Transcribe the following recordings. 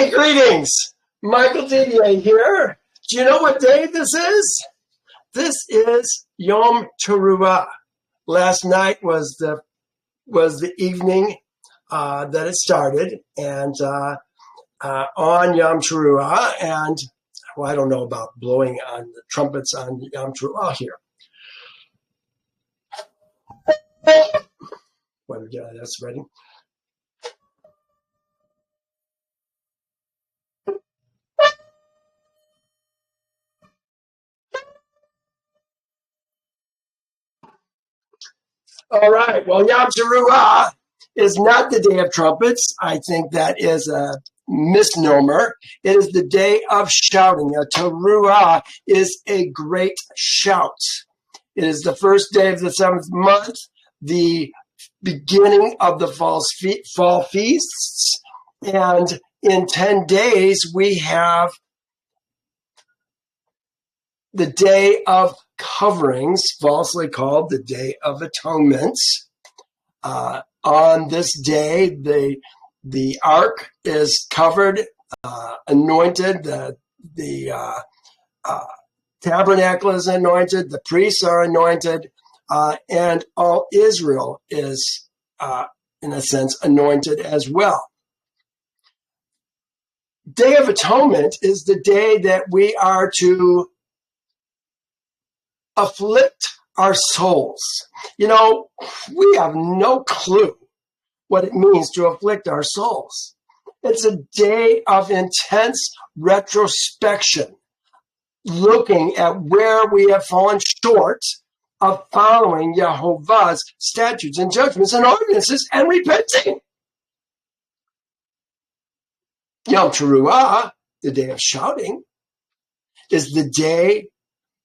Hey, greetings. Michael Didier here. Do you know what day this is? This is Yom Teruah. Last night was the evening that it started, and on Yom Teruah, and well, I don't know about blowing on the trumpets on Yom Teruah here. Well, yeah, that's ready. All right. Well, Yom Teruah is not the day of trumpets. I think that is a misnomer. It is the day of shouting. A Teruah is a great shout. It is the first day of the 7th month, the beginning of the fall feasts. And in 10 days, we have the Day of Coverings, falsely called the Day of Atonement. On this day, the ark is covered, anointed, the tabernacle is anointed, the priests are anointed, and all Israel is, in a sense, anointed as well. Day of Atonement is the day that we are to afflict our souls. You know, we have no clue what it means to afflict our souls. It's a day of intense retrospection, looking at where we have fallen short of following Yehovah's statutes and judgments and ordinances and repenting. Yom Teruah, the day of shouting, is the day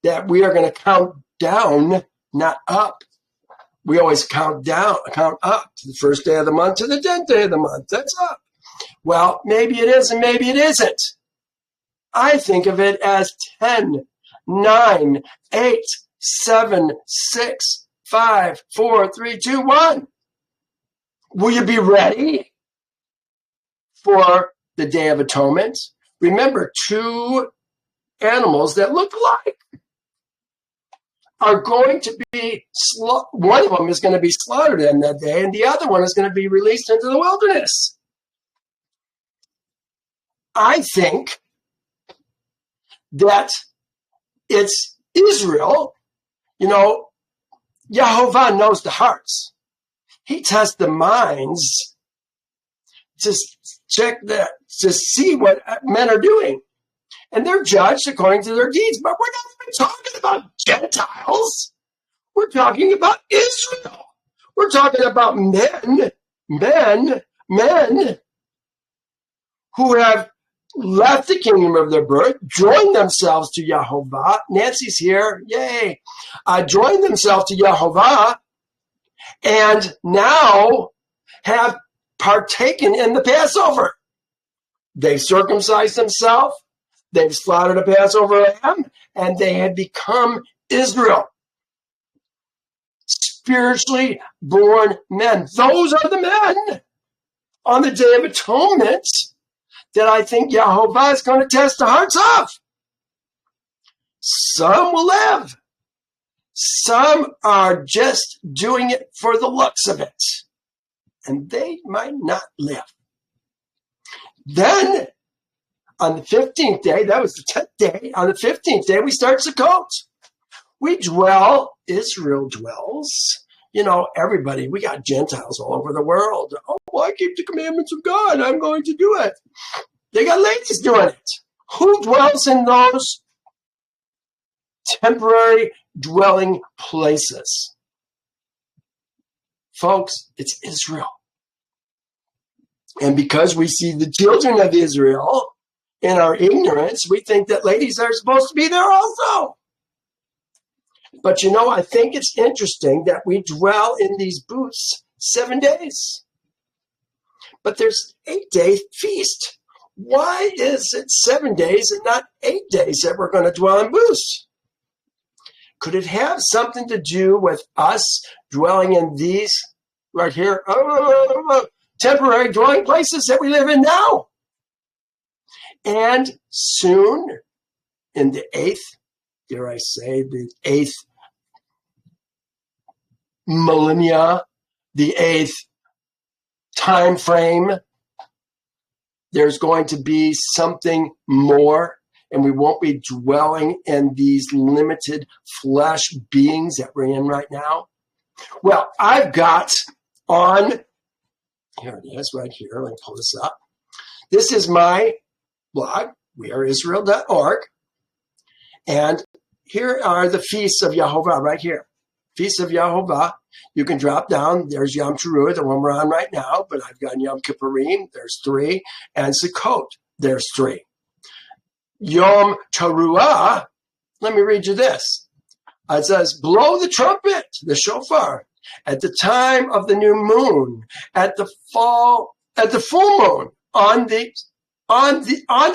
that we are going to count down, not up. We always count up to the first day of the month to the 10th day of the month. That's up. Well, maybe it is and maybe it isn't. I think of it as 10, 9, 8, 7, 6, 5, 4, 3, 2, 1. Will you be ready for the Day of Atonement? Remember, 2 animals that look alike are going to be, one of them is going to be slaughtered in that day, and the other one is going to be released into the wilderness. I think that it's Israel. You know, Yehovah knows the hearts. He tests the minds to check that, to see what men are doing. And they're judged according to their deeds. But we're not even talking about Gentiles. We're talking about Israel. We're talking about men who have left the kingdom of their birth, joined themselves to Yehovah. Nancy's here. Yay. Joined themselves to Yehovah and now have partaken in the Passover. They've circumcised themselves. They've slaughtered a Passover lamb, and they had become Israel. Spiritually born men. Those are the men on the Day of Atonement that I think Yehovah is going to test the hearts of. Some will live. Some are just doing it for the looks of it, and they might not live. Then, on the 15th day, that was the 10th day, on the 15th day, we start Sukkot. Israel dwells. You know, everybody, we got Gentiles all over the world. Oh, well, I keep the commandments of God. I'm going to do it. They got ladies doing it. Who dwells in those temporary dwelling places? Folks, it's Israel. And because we see the children of Israel in our ignorance, we think that ladies are supposed to be there also. But you know, I think it's interesting that we dwell in these booths 7 days. But there's 8-day feast. Why is it 7 days and not 8 days that we're going to dwell in booths? Could it have something to do with us dwelling in these right here, temporary dwelling places that we live in now? And soon, in the dare I say, the 8th millennia, the 8th time frame, there's going to be something more, and we won't be dwelling in these limited flesh beings that we're in right now. Well, I've got on, here it is right here. Let me pull this up. This is my blog, weareisrael.org. And here are the feasts of Yehovah right here. Feasts of Yehovah. You can drop down. There's Yom Teruah, the one we're on right now, but I've got Yom Kippurim. There's 3. And Sukkot. There's 3. Yom Teruah, let me read you this. It says, blow the trumpet, the shofar, at the time of the new moon, at the full moon, on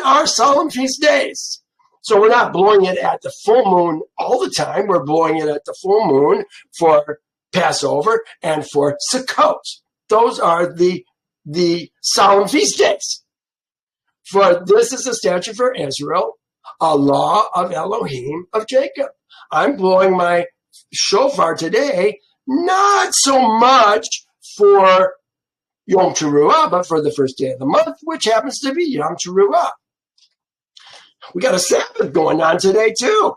our solemn feast days. So we're not blowing it at the full moon all the time. We're blowing it at the full moon for Passover and for Sukkot. Those are the solemn feast days. For this is a statute for Israel, a law of Elohim of Jacob. I'm blowing my shofar today, not so much for Yom Teruah, but for the first day of the month, which happens to be Yom Teruah. We got a Sabbath going on today, too.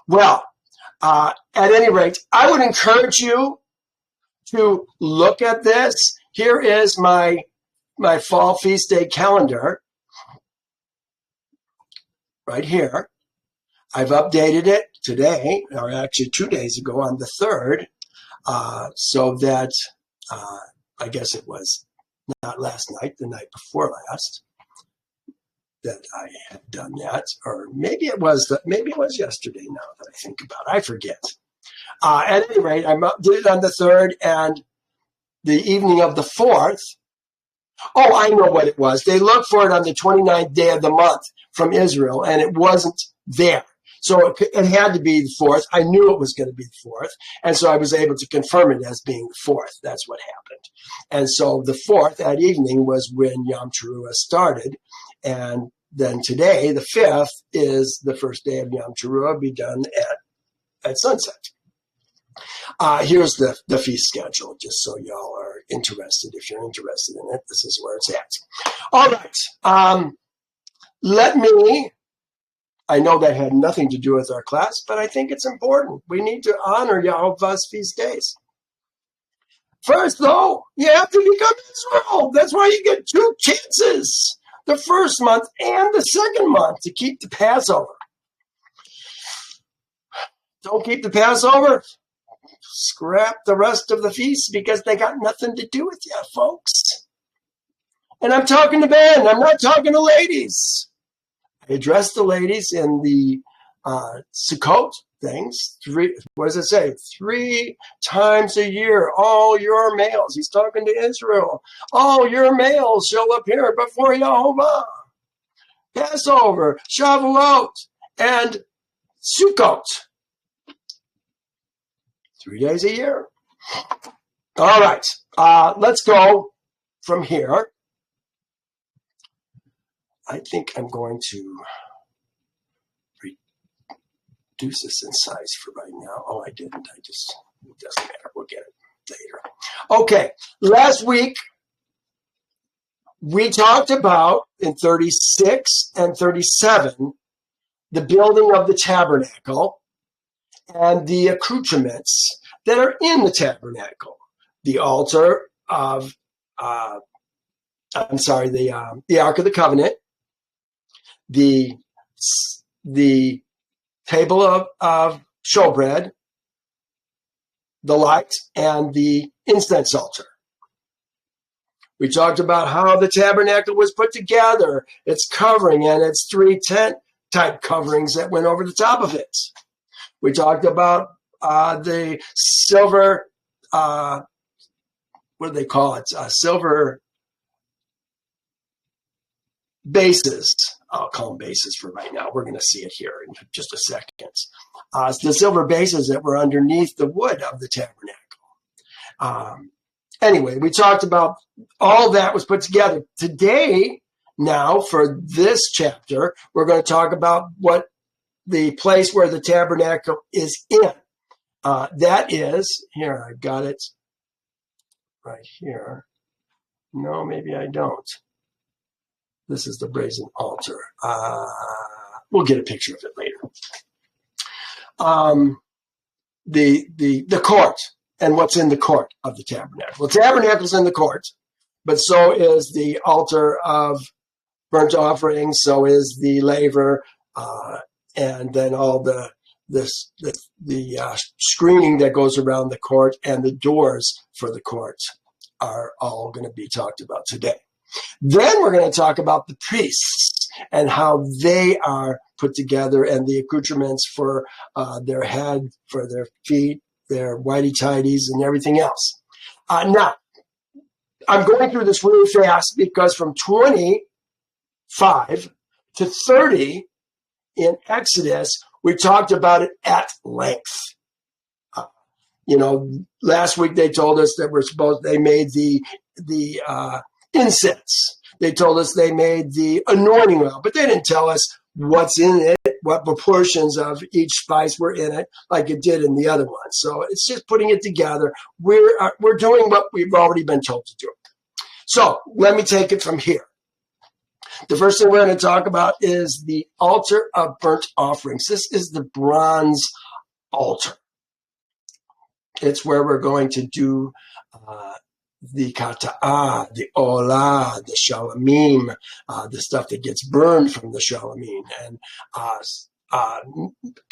Well, at any rate, I would encourage you to look at this. Here is my fall feast day calendar right here. I've updated it today, or actually 2 days ago on the 3rd, so that I guess it was not last night, the night before last, that I had done that, or maybe it was yesterday. Now that I think about it, I forget. At any rate, I did it on the 3rd, and the evening of the 4th. Oh, I know what it was. They looked for it on the 29th day of the month from Israel, and it wasn't there. So it had to be the 4th. I knew it was going to be the 4th, and so I was able to confirm it as being the 4th. That's what happened. And so the 4th, that evening, was when Yom Teruah started, and then today, the 5th, is the first day of Yom Teruah, be done at sunset. Here's the feast schedule, just so y'all are interested. If you're interested in it, this is where it's at. All right. I know that had nothing to do with our class, but I think it's important. We need to honor Yehovah's feast days. First, though, you have to become Israel. That's why you get 2 chances, the first month and the second month, to keep the Passover. Don't keep the Passover, scrap the rest of the feast, because they got nothing to do with you, folks. And I'm talking to men. I'm not talking to ladies. I address the ladies in the Sukkot things. 3 times a year, all your males. He's talking to Israel. All your males shall appear before Yehovah. Passover, Shavuot, and Sukkot. 3 days a year. All right. Let's go from here. I think I'm going to reduce this in size for right now. Oh, I didn't. It doesn't matter. We'll get it later. Okay. Last week, we talked about, in 36 and 37, the building of the tabernacle and the accoutrements that are in the tabernacle. The altar of, the Ark of the Covenant, the table of showbread, the light, and the incense altar. We talked about how the tabernacle was put together, its covering, and its 3 tent-type coverings that went over the top of it. We talked about the silver, what do they call it? Silver bases. I'll call them bases for right now. We're going to see it here in just a second. The silver bases that were underneath the wood of the tabernacle. Anyway, we talked about all that was put together. Today, Now, for this chapter, we're going to talk about what the place where the tabernacle is in. That is, here, I got it right here. No, maybe I don't. This is the brazen altar. We'll get a picture of it later. The court and what's in the court of the tabernacle. The tabernacle's in the court, but so is the altar of burnt offerings, so is the laver, and then all the screening that goes around the court and the doors for the court are all going to be talked about today. Then we're going to talk about the priests and how they are put together and the accoutrements for their head, for their feet, their whitey-tidies, and everything else. Now, I'm going through this really fast because from 25 to 30 in Exodus, we talked about it at length. Last week they told us that they made the incense. They told us they made the anointing oil, but they didn't tell us what's in it, what proportions of each spice were in it, like it did in the other one. So it's just putting it together. We're doing what we've already been told to do. So let me take it from here. The first thing we're going to talk about is the altar of burnt offerings. This is the bronze altar. It's where we're going to do the kata'ah, the olah, the shalamim, the stuff that gets burned from the shalamim, and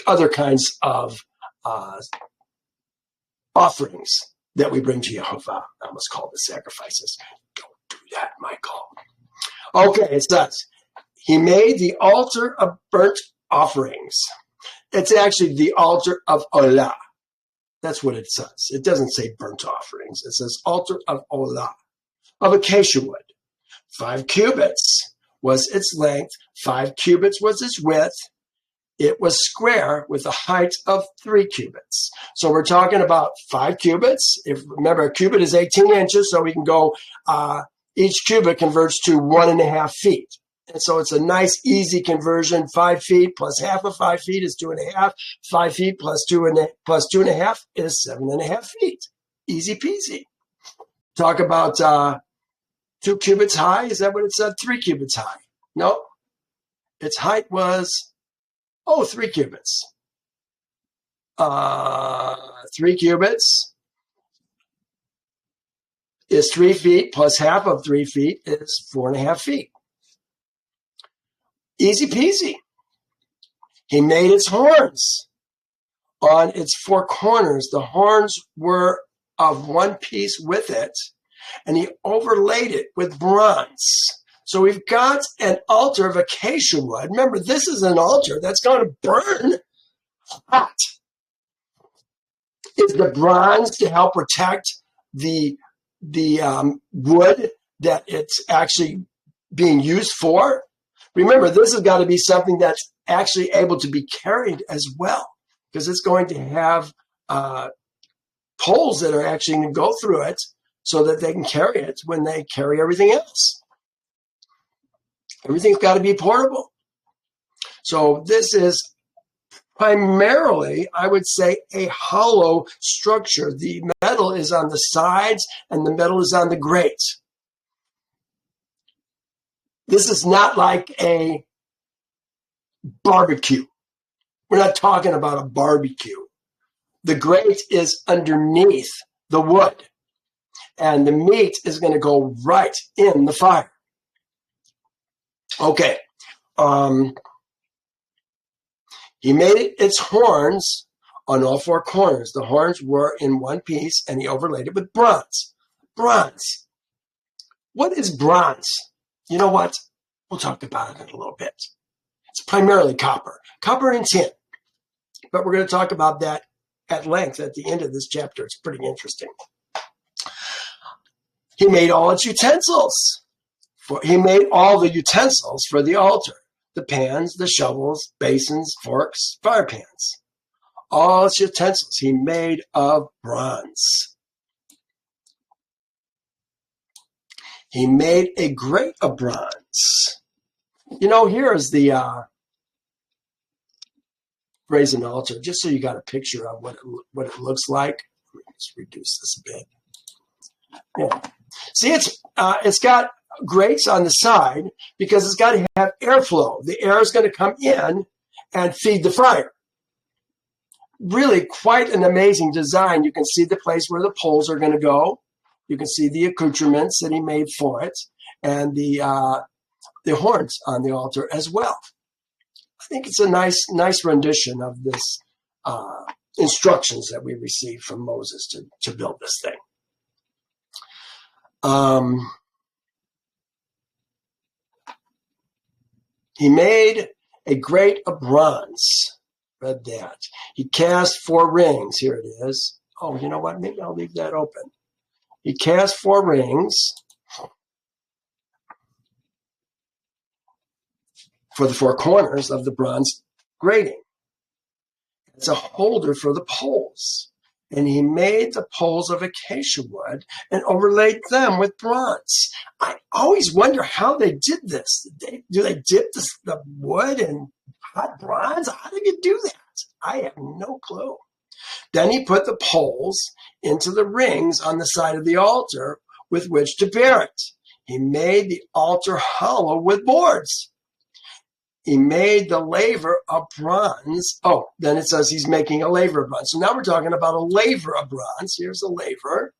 other kinds of offerings that we bring to Yehovah. I almost call the sacrifices. Don't do that, Michael. Okay, it says, he made the altar of burnt offerings. It's actually the altar of olah. That's what it says. It doesn't say burnt offerings. It says altar of olah, of acacia wood. 5 cubits was its length. 5 cubits was its width. It was square with a height of 3 cubits. So we're talking about 5 cubits. Remember, a cubit is 18 inches, so we can go, each cubit converts to 1.5 feet. And so it's a nice, easy conversion. 5 feet plus half of 5 feet is 2.5. 5 feet plus 2.5 is 7.5 feet. Easy peasy. Talk about 2 cubits high. Is that what it said? 3 cubits high. No. Its height was, 3 cubits. 3 cubits is 3 feet plus half of 3 feet is 4.5 feet. Easy peasy. He made its horns on its 4 corners. The horns were of one piece with it, and he overlaid it with bronze. So we've got an altar of acacia wood. Remember, this is an altar that's going to burn hot. Is the bronze to help protect the wood that it's actually being used for? Remember, this has got to be something that's actually able to be carried as well, because it's going to have poles that are actually going to go through it so that they can carry it when they carry everything else. Everything's got to be portable. So this is primarily, I would say, a hollow structure. The metal is on the sides and the metal is on the grate. This is not like a barbecue. We're not talking about a barbecue. The grate is underneath the wood, and the meat is going to go right in the fire. Okay. He made its horns on all 4 corners. The horns were in one piece, and he overlaid it with bronze. Bronze. What is bronze? You know what? We'll talk about it in a little bit. It's primarily copper. Copper and tin. But we're going to talk about that at length at the end of this chapter. It's pretty interesting. He made all its utensils. He made all the utensils for the altar. The pans, the shovels, basins, forks, fire pans. All its utensils he made of bronze. He made a grate of bronze. Here is the brazen altar, just so you got a picture of what it looks like. Let's reduce this a bit. Yeah. See, it's got grates on the side because it's got to have airflow. The air is going to come in and feed the fire. Really quite an amazing design. You can see the place where the poles are going to go. You can see the accoutrements that he made for it, and the horns on the altar as well. I think it's a nice rendition of this instructions that we received from Moses to build this thing. He made a grate of bronze. Read that. He cast 4 rings. Here it is. Oh, you know what? Maybe I'll leave that open. He cast 4 rings for the 4 corners of the bronze grating. It's a holder for the poles. And he made the poles of acacia wood and overlaid them with bronze. I always wonder how they did this. Do they dip the wood in hot bronze? How did you do that? I have no clue. Then he put the poles into the rings on the side of the altar with which to bear it. He made the altar hollow with boards. He made the laver of bronze. Oh, then it says he's making a laver of bronze. So now we're talking about a laver of bronze. Here's a laver.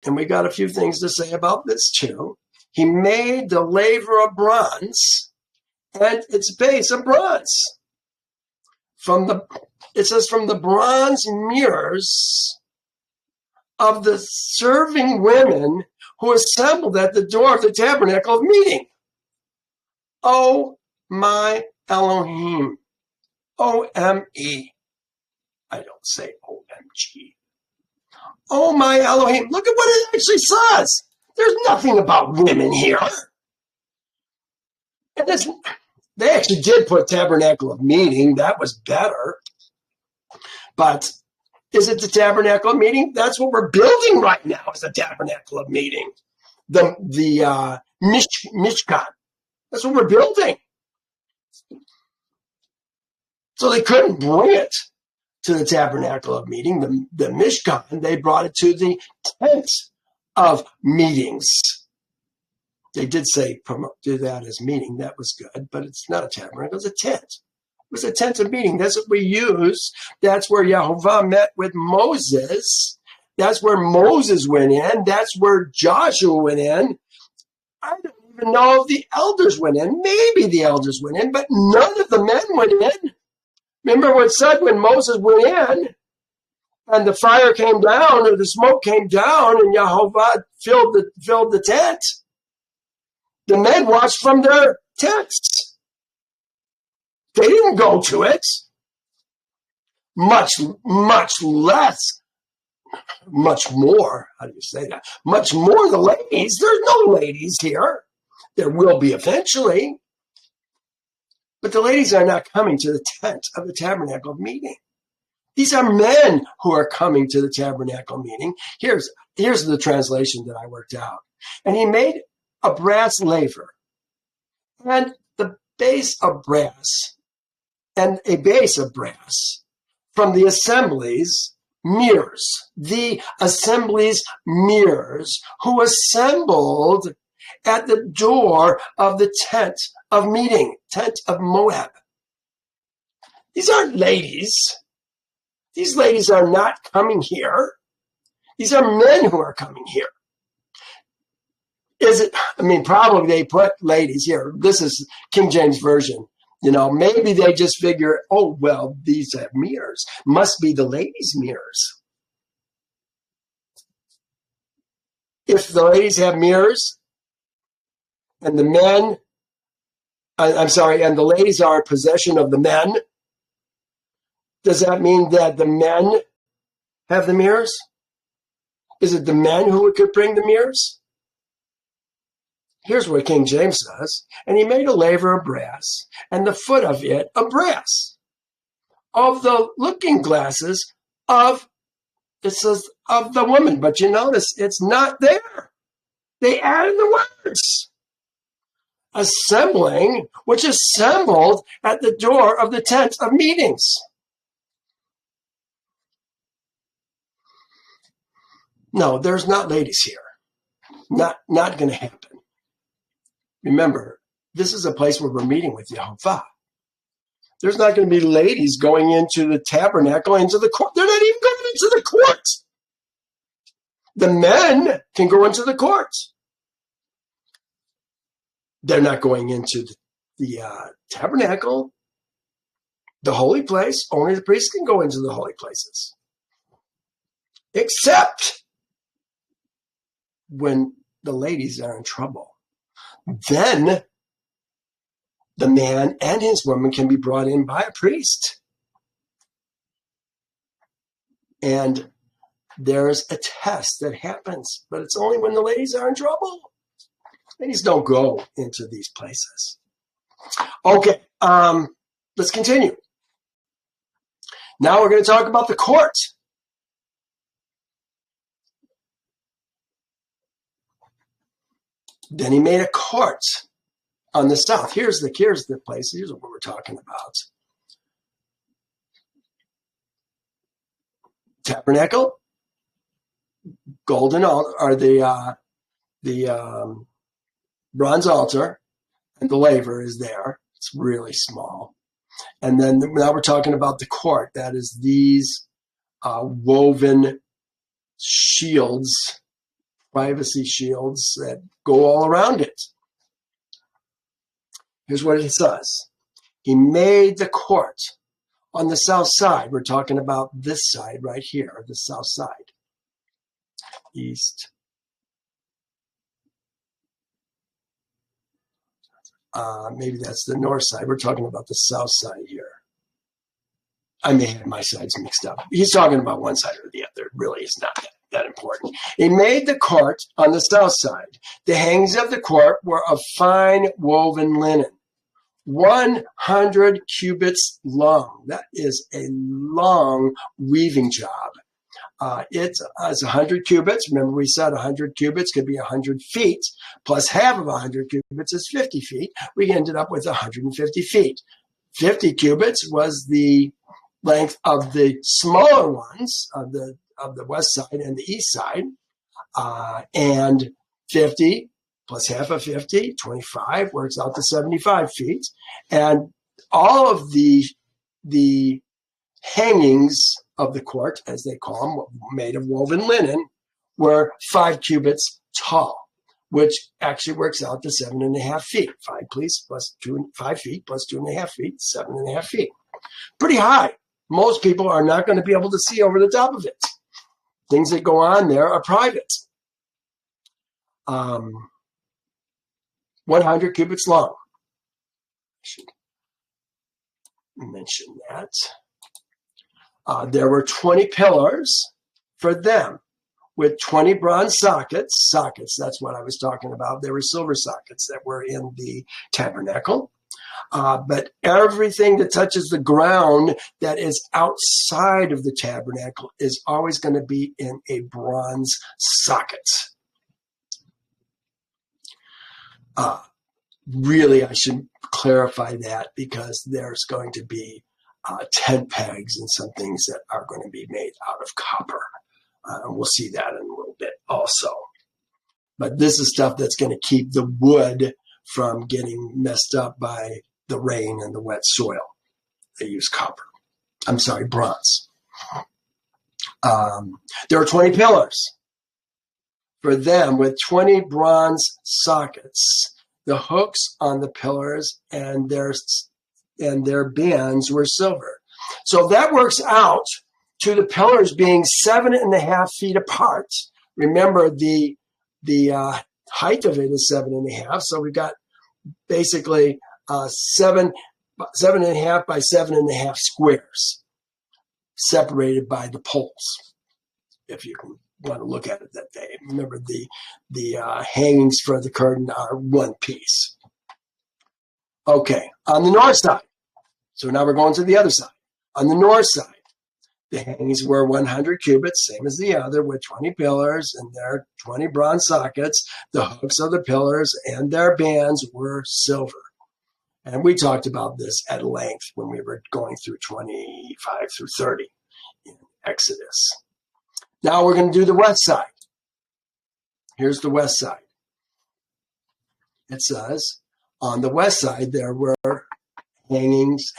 And we got a few things to say about this too. He made the laver of bronze and its base of bronze. It says from the bronze mirrors of the serving women who assembled at the door of the tabernacle of meeting. Oh, my Elohim. O-M-E. I don't say O-M-G. Oh, my Elohim. Look at what it actually says. There's nothing about women here. And they actually did put tabernacle of meeting. That was better. But is it the tabernacle of meeting? That's what we're building right now, is the tabernacle of meeting. The Mishkan. That's what we're building. So they couldn't bring it to the tabernacle of meeting, the Mishkan. They brought it to the tent of meetings. They did say do that as meeting. That was good, but it's not a tabernacle. It's a tent. It was a tent of meeting. That's what we use. That's where Yehovah met with Moses. That's where Moses went in. That's where Joshua went in. I don't even know if the elders went in. Maybe the elders went in, but none of the men went in. Remember what it said when Moses went in and the fire came down or the smoke came down and Yehovah filled the tent? The men watched from their tents. They didn't go to it. Much less, much more, how do you say that? Much more the ladies. There's no ladies here. There will be eventually. But the ladies are not coming to the tent of the tabernacle meeting. These are men who are coming to the tabernacle meeting. Here's the translation that I worked out. And he made a brass laver and the base of brass and a base of brass from the assembly's mirrors, the assembly's mirrors who assembled at the door of the tent of meeting, tent of Moab. These aren't ladies. These ladies are not coming here. These are men who are coming here. Probably they put ladies here. This is King James Version. Maybe they just figure, oh, well, these have mirrors. Must be the ladies' mirrors. If the ladies have mirrors and the men, and the ladies are in possession of the men, does that mean that the men have the mirrors? Is it the men who could bring the mirrors? Here's what King James says. And he made a laver of brass, and the foot of it of brass, of the looking glasses of the woman. But you notice it's not there. They added the words. assembling, which assembled at the door of the tent of meetings. No, there's not ladies here. Not going to happen. Remember, this is a place where we're meeting with Yehovah. There's not going to be ladies going into the tabernacle, into the court. They're not even going into the court. The men can go into the court. They're not going into the tabernacle, the holy place. Only the priests can go into the holy places. Except when the ladies are in trouble. Then the man and his woman can be brought in by a priest. And there's a test that happens, but it's only when the ladies are in trouble. Ladies don't go into these places. Okay, let's continue. Now we're going to talk about the court. Then he made a court on the south. Here's the place. Here's what we're talking about. Tabernacle, golden altar, or the bronze altar, and the laver is there. It's really small. And then now we're talking about the court. That is these woven shields, privacy shields that go all around it. Here's what it says. He made the court on the south side. We're talking about this side right here, the south side. East. Maybe that's the north side. We're talking about the south side here. I may have my sides mixed up. He's talking about one side or the other. It really is not that important. He made the court on the south side. The hangings of the court were of fine woven linen, 100 cubits long. That is a long weaving job. It's 100 cubits. Remember, we said 100 cubits could be 100 feet, plus half of 100 cubits is 50 feet. We ended up with 150 feet. 50 cubits was the length of the smaller ones of the west side and the east side, and 50 plus half of 50, 25, works out to 75 feet. And all of the hangings of the court, as they call them, made of woven linen, were 5 cubits tall, which actually works out to 7.5 feet. 5 feet plus 2.5 feet, 7.5 feet. Pretty high. Most people are not going to be able to see over the top of it. Things that go on there are private. 100 cubits long. I should mention that. There were 20 pillars for them with 20 bronze sockets. Sockets, that's what I was talking about. There were silver sockets that were in the tabernacle. But everything that touches the ground that is outside of the tabernacle is always going to be in a bronze socket. Really, I should clarify that because there's going to be tent pegs and some things that are going to be made out of copper. We'll see that in a little bit also. But this is stuff that's going to keep the wood from getting messed up by the rain and the wet soil. They use bronze. There are 20 pillars for them with 20 bronze sockets. The hooks on the pillars and their bands were silver. So that works out to the pillars being 7.5 feet apart. Remember, the height of it is 7.5. So we've got basically 7.5 by 7.5 squares separated by the poles, if you can want to look at it that way. Remember, the hangings for the curtain are one piece. Okay, on the north side. So now we're going to the other side. On the north side, The hangings were 100 cubits, same as the other, with 20 pillars and their 20 bronze sockets. The hooks of the pillars and their bands were silver. And we talked about this at length when we were going through 25 through 30 in Exodus. Now we're going to do the west side. Here's the west side. It says, on the west side there were hangings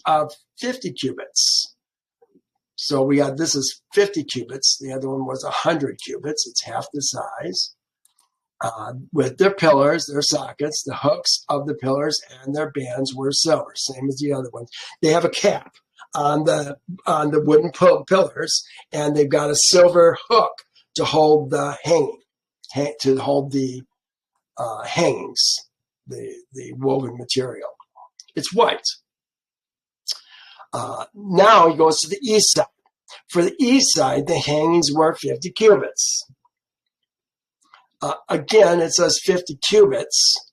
of 50 cubits. So we got, this is 50 cubits. The other one was 100 cubits. It's half the size. With their pillars, their sockets, the hooks of the pillars, and their bands were silver, same as the other ones. They have a cap on the wooden pillars, and they've got a silver hook to hold the hangings, the woven material. It's white. Now he goes to the east side. For the east side, the hangings were 50 cubits. Again, it says 50 cubits.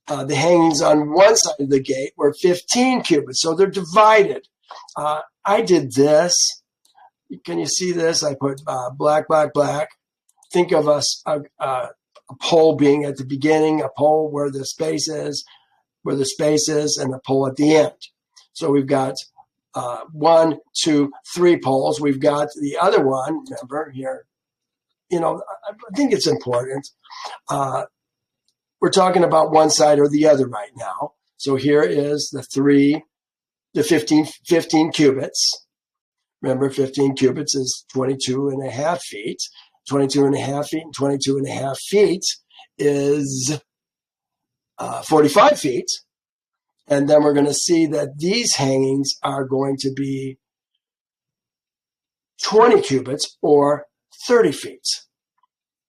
The hangings on one side of the gate were 15 cubits, so they're divided. I did this. Can you see this? I put black, black, black. Think of a pole being at the beginning, a pole where the space is, and a pole at the end. So we've got 1, 2, 3 poles. We've got the other one, remember here. You know, I think it's important. We're talking about one side or the other right now. So here is the 15 cubits. Remember, 15 cubits is 22 and a half feet. 22 and a half feet and 22 and a half feet is 45 feet. And then we're going to see that these hangings are going to be 20 cubits or 30 feet.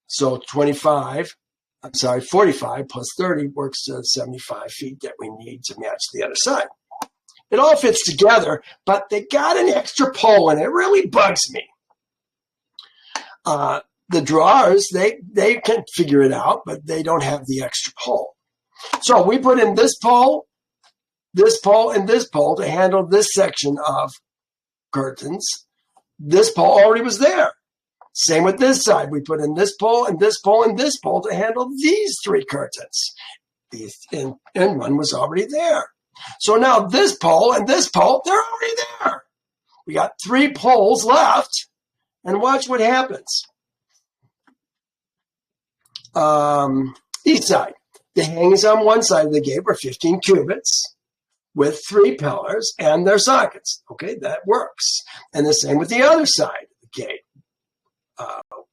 So 45 plus 30 works to 75 feet that we need to match the other side. It all fits together, but they got an extra pole, and it really bugs me. The drawers, they can figure it out, but they don't have the extra pole. So we put in this pole, and this pole to handle this section of curtains. This pole already was there. Same with this side. We put in this pole and this pole and this pole to handle these 3 curtains. And one was already there. So now this pole and this pole, they're already there. We got 3 poles left, and watch what happens. East side. The hangings on one side of the gate were 15 cubits with 3 pillars and their sockets. Okay, that works. And the same with the other side of the gate.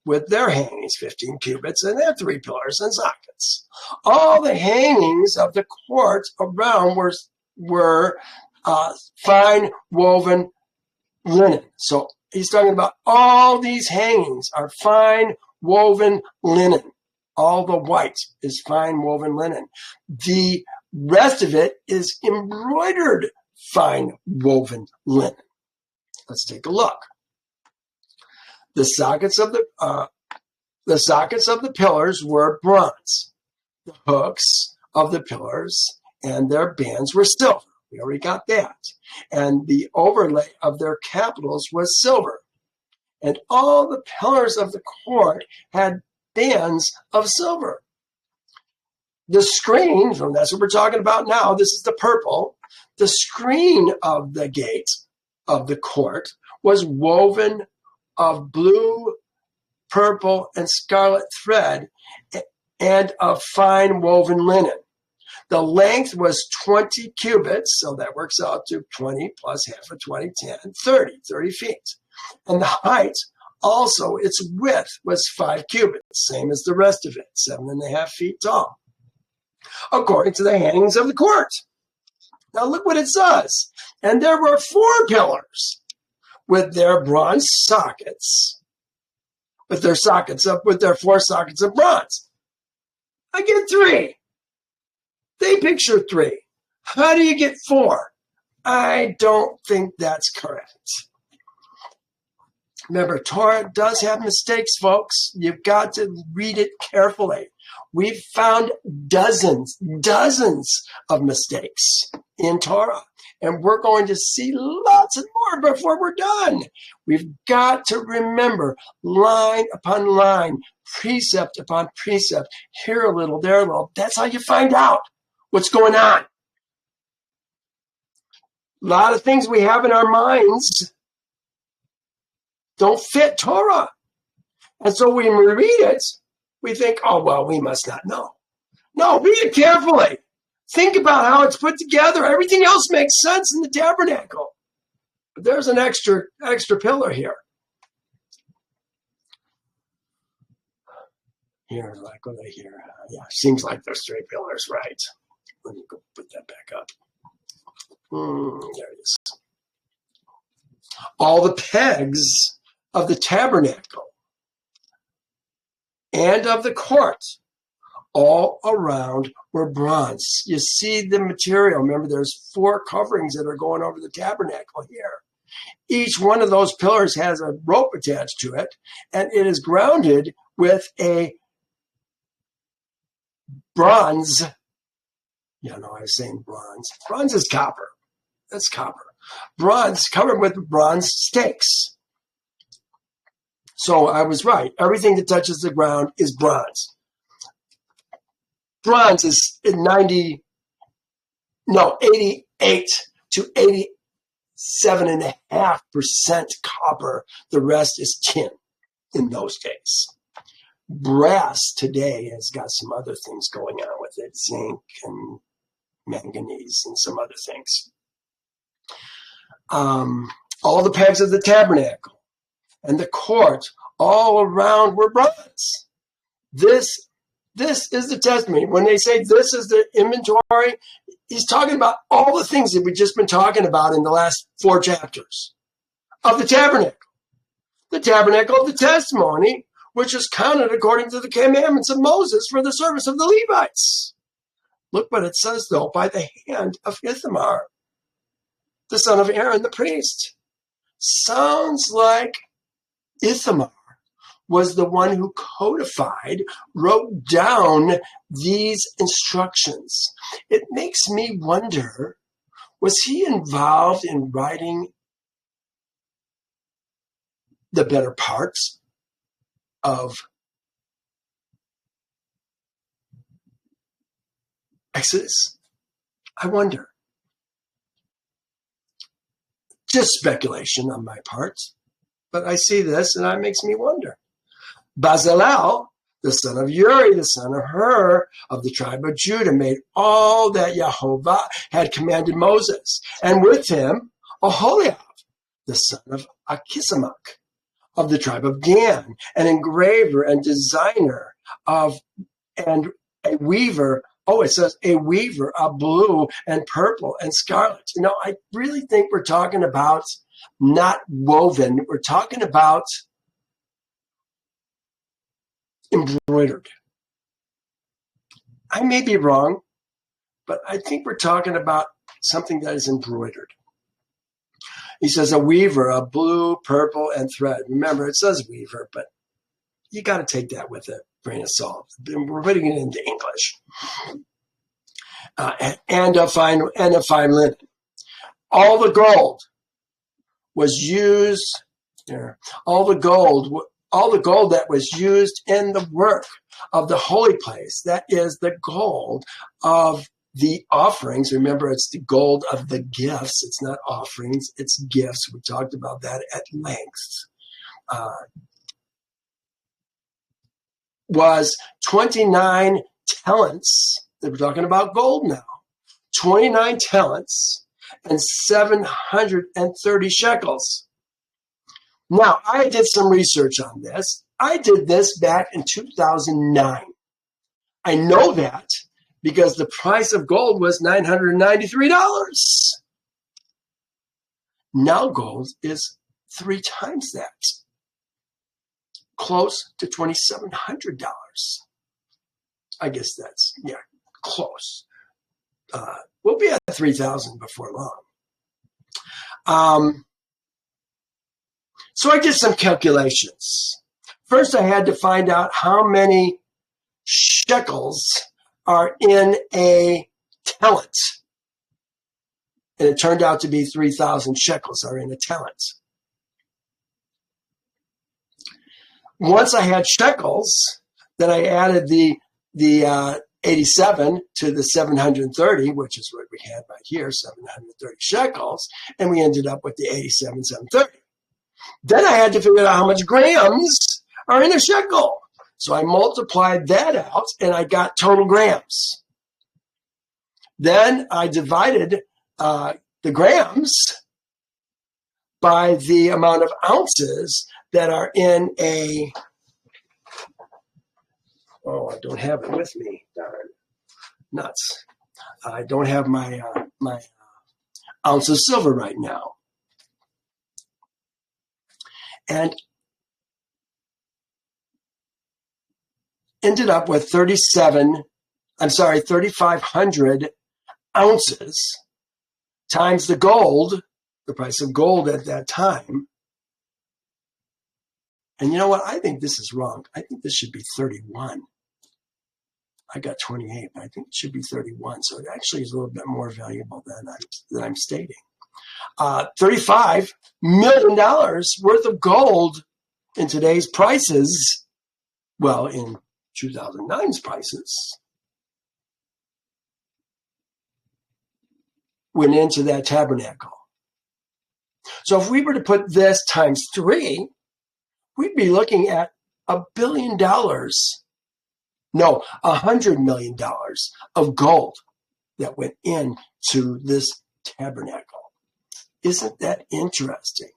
With their hangings, 15 cubits, and their 3 pillars and sockets. All the hangings of the court around were fine woven linen. So he's talking about all these hangings are fine woven linen. All the white is fine woven linen. The rest of it is embroidered fine woven linen. Let's take a look. The sockets of the pillars were bronze. The hooks of the pillars and their bands were silver. We already got that. And the overlay of their capitals was silver. And all the pillars of the court had bands of silver. The screen, that's what we're talking about now. This is the purple. The screen of the gate of the court was woven of blue, purple, and scarlet thread and of fine woven linen. The length was 20 cubits, so that works out to 20 plus half of 20, 10, 30 feet. And the height, also its width was 5 cubits, same as the rest of it, 7.5 feet tall, according to the hangings of the court. Now look what it says. And there were 4 pillars with their bronze sockets, with their 4 sockets of bronze. I get 3. They picture 3. How do you get 4? I don't think that's correct. Remember, Torah does have mistakes, folks. You've got to read it carefully. We've found dozens of mistakes. in Torah. And we're going to see lots and more before we're done. We've got to remember line upon line, precept upon precept, here a little, there a little. That's how you find out what's going on. A lot of things we have in our minds don't fit Torah. And so when we read it, we think, oh, well, we must not know. No, read it carefully. Think about how it's put together. Everything else makes sense in the tabernacle. But there's an extra pillar here. Here, like what I hear. Yeah, seems like there's 3 pillars, right? Let me go put that back up. There it is. All the pegs of the tabernacle and of the court all around were bronze. You see the material. Remember, there's 4 coverings that are going over the tabernacle here. Each one of those pillars has a rope attached to it, and it is grounded with a bronze. Yeah, no, I was saying bronze. Bronze is copper. That's copper. Bronze covered with bronze stakes. So I was right. Everything that touches the ground is bronze. Bronze is 88 to 87.5% copper. The rest is tin in those days. Brass today has got some other things going on with it, zinc and manganese and some other things. All the pegs of the tabernacle and the court all around were bronze. This is the testimony. When they say this is the inventory, he's talking about all the things that we've just been talking about in the last 4 chapters of the tabernacle. The tabernacle of the testimony, which is counted according to the commandments of Moses for the service of the Levites. Look what it says, though, by the hand of Ithamar, the son of Aaron, the priest. Sounds like Ithamar was the one who codified, wrote down these instructions. It makes me wonder, was he involved in writing the better parts of Exodus? I wonder. Just speculation on my part, but I see this and it makes me wonder. Bezalel, the son of Uri, the son of Hur, of the tribe of Judah, made all that Yehovah had commanded Moses, and with him Oholiab, the son of Achisamach, of the tribe of Dan, an engraver and designer and a weaver. Oh, it says a weaver of blue and purple and scarlet. You know, I really think we're talking about not woven. We're talking about embroidered. I may be wrong, but I think we're talking about something that is embroidered. He says a weaver of blue, purple, and thread. Remember, it says weaver, but you got to take that with a grain of salt. We're putting it into English. And a fine linen. All the gold was used. All the gold that was used in the work of the holy place. That is the gold of the offerings. Remember, it's the gold of the gifts. It's not offerings, it's gifts. We talked about that at length. Was 29 talents. We're talking about gold now. 29 talents and 730 shekels. Now, I did some research on this. I did this back in 2009. I know that because the price of gold was $993. Now gold is 3 times that, close to $2,700. I guess that's, close. We'll be at 3,000 before long. So I did some calculations. First, I had to find out how many shekels are in a talent. And it turned out to be 3,000 shekels, or in a talent. Once I had shekels, then I added the 87 to the 730, which is what we had right here, 730 shekels, and we ended up with the 87,730. Then I had to figure out how much grams are in a shekel. So I multiplied that out, and I got total grams. Then I divided the grams by the amount of ounces that are in a, I don't have it with me, darn nuts. I don't have my ounce of silver right now. And ended up with 3,500 ounces times the gold, the price of gold at that time. And you know what? I think this is wrong. I think this should be 31. I got 28, but I think it should be 31. So it actually is a little bit more valuable than I'm stating. $35 million worth of gold in today's prices. Well, in 2009's prices, went into that tabernacle. So if we were to put this times 3, we'd be looking at $1 billion. No, $100 million of gold that went into this tabernacle. Isn't that interesting?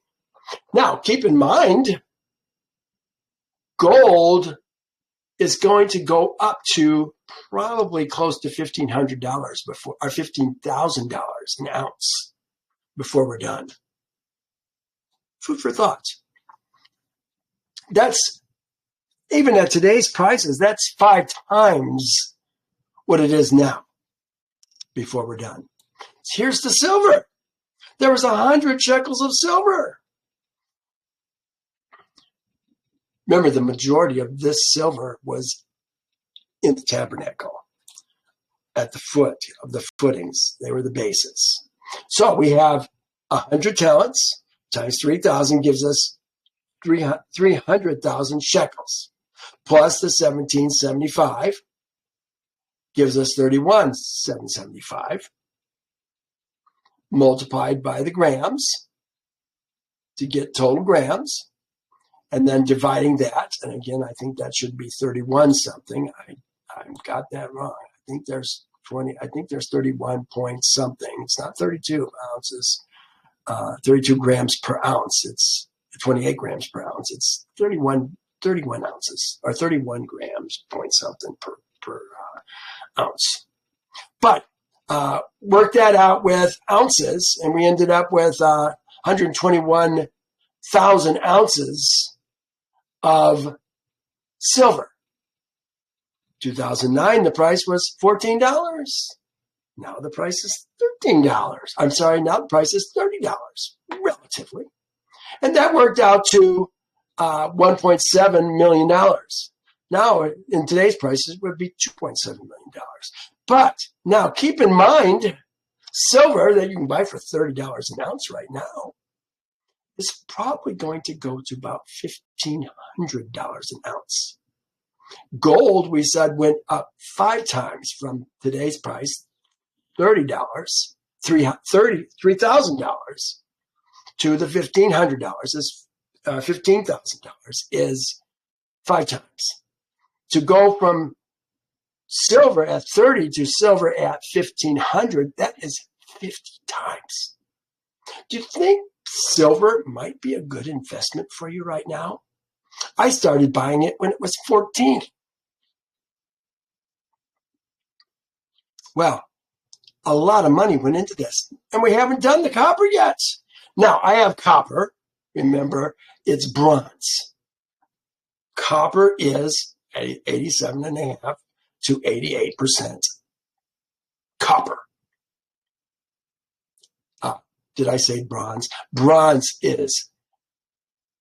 Now, keep in mind, gold is going to go up to probably close to $1,500 before, or $15,000 an ounce before we're done. Food for thought. That's, even at today's prices, that's 5 times what it is now before we're done. Here's the silver. There was 100 shekels of silver. Remember, the majority of this silver was in the tabernacle, at the foot of the footings. They were the bases. So we have 100 talents times 3,000 gives us 300,000 shekels, plus the 1775 gives us 31,775, multiplied by the grams to get total grams. And then dividing that, and again, I think that should be 31 something. I got that wrong. I think there's 31 point something. It's not 32 ounces, 32 grams per ounce. It's 28 grams per ounce. It's 31 ounces, or 31 grams point something per ounce. But work that out with ounces, and we ended up with 121,000 ounces of silver. 2009, the price was $14. Now the price is $13. I'm sorry, now the price is $30, relatively. And that worked out to $1.7 million. Now, in today's prices, it would be $2.7 million. But now keep in mind, silver that you can buy for $30 an ounce right now is probably going to go to about $1,500 an ounce. Gold, we said, went up 5 times from today's price, $30, $3,000 to the $1,500 is $15,000 is 5 times. To go from silver at 30 to silver at 1,500, that is 50 times. Do you think silver might be a good investment for you right now? I started buying it when it was 14. Well, a lot of money went into this, and we haven't done the copper yet. Now, I have copper. Remember, it's bronze. Copper is 87.5 to 88% copper. Did I say bronze? Bronze is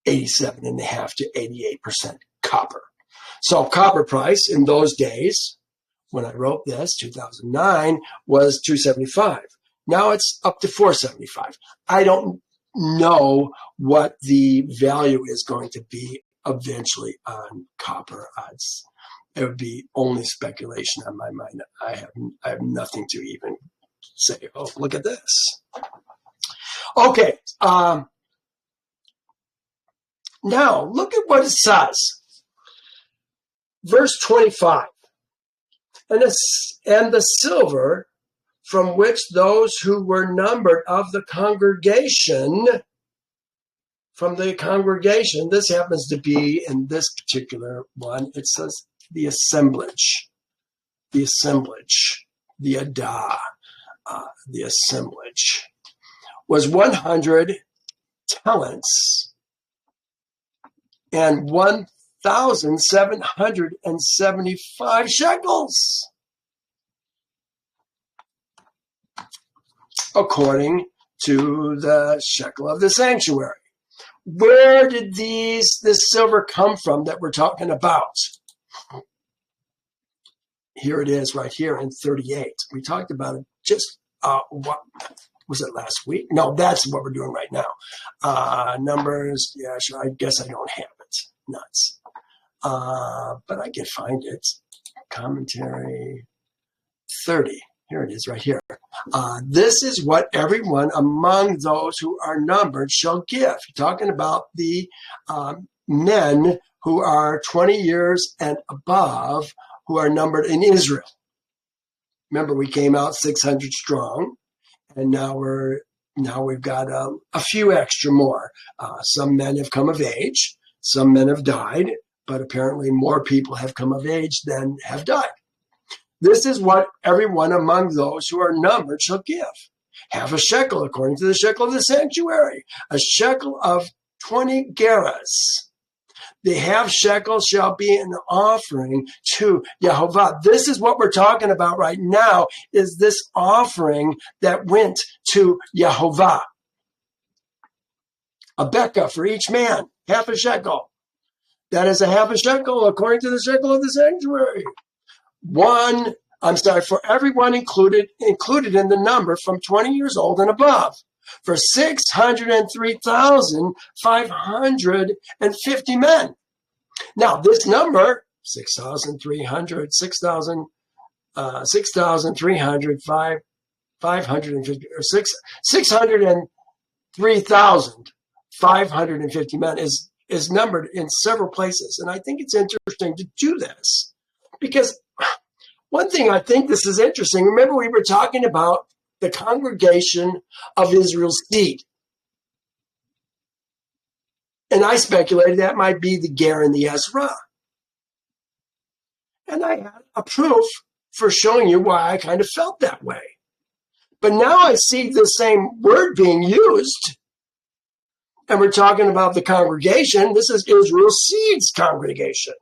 87.5 to 88% copper. So copper price in those days, when I wrote this, 2009, was $275. Now it's up to $4.75. I don't know what the value is going to be eventually on copper. It would be only speculation on my mind. I have nothing to even say, oh, look at this. Okay. Now, look at what it says. Verse 25. And the silver from which those who were numbered of the congregation, this happens to be in this particular one, it says the assemblage, the adah, the assemblage, was 100 talents and 1,775 shekels, according to the shekel of the sanctuary. Where did this silver come from that we're talking about? Here it is right here in 38. We talked about it just, what was it, last week? No, that's what we're doing right now. Numbers, yeah, sure, I guess I don't have it. Nuts. But I can find it. Commentary 30. Here it is right here. This is what everyone among those who are numbered shall give. You're talking about the men who are 20 years and above who are numbered in Israel. Remember, we came out 600 strong, and now we've got a few extra more. Some men have come of age, some men have died, but apparently more people have come of age than have died. This is what everyone among those who are numbered shall give. Half a shekel, according to the shekel of the sanctuary, a shekel of 20 gerahs. The half shekel shall be an offering to Yehovah. This is what we're talking about right now, is this offering that went to Yehovah. A bekah for each man, half a shekel. That is a half a shekel, according to the shekel of the sanctuary. For everyone included in the number from 20 years old and above, for 603,550 men. Now, this number, 6,300, 550, or 603,550 men is numbered in several places. And I think it's interesting to do this because one thing I think this is interesting. Remember, we were talking about the congregation of Israel's seed. And I speculated that might be the Ger and the Ezra. And I had a proof for showing you why I kind of felt that way. But now I see the same word being used. And we're talking about the congregation. This is Israel's seed's congregation.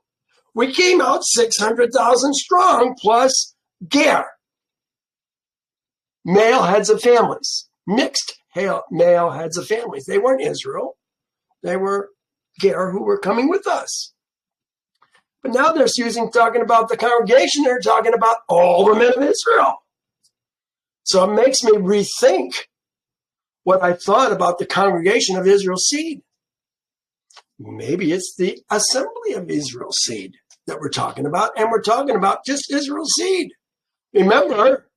We came out 600,000 strong plus Ger. Male heads of families. Mixed male heads of families. They weren't Israel. They were Ger who were coming with us. But now they're talking about the congregation. They're talking about all the men of Israel. So it makes me rethink what I thought about the congregation of Israel's seed. Maybe it's the assembly of Israel's seed that we're talking about, and we're talking about just Israel's seed. Remember,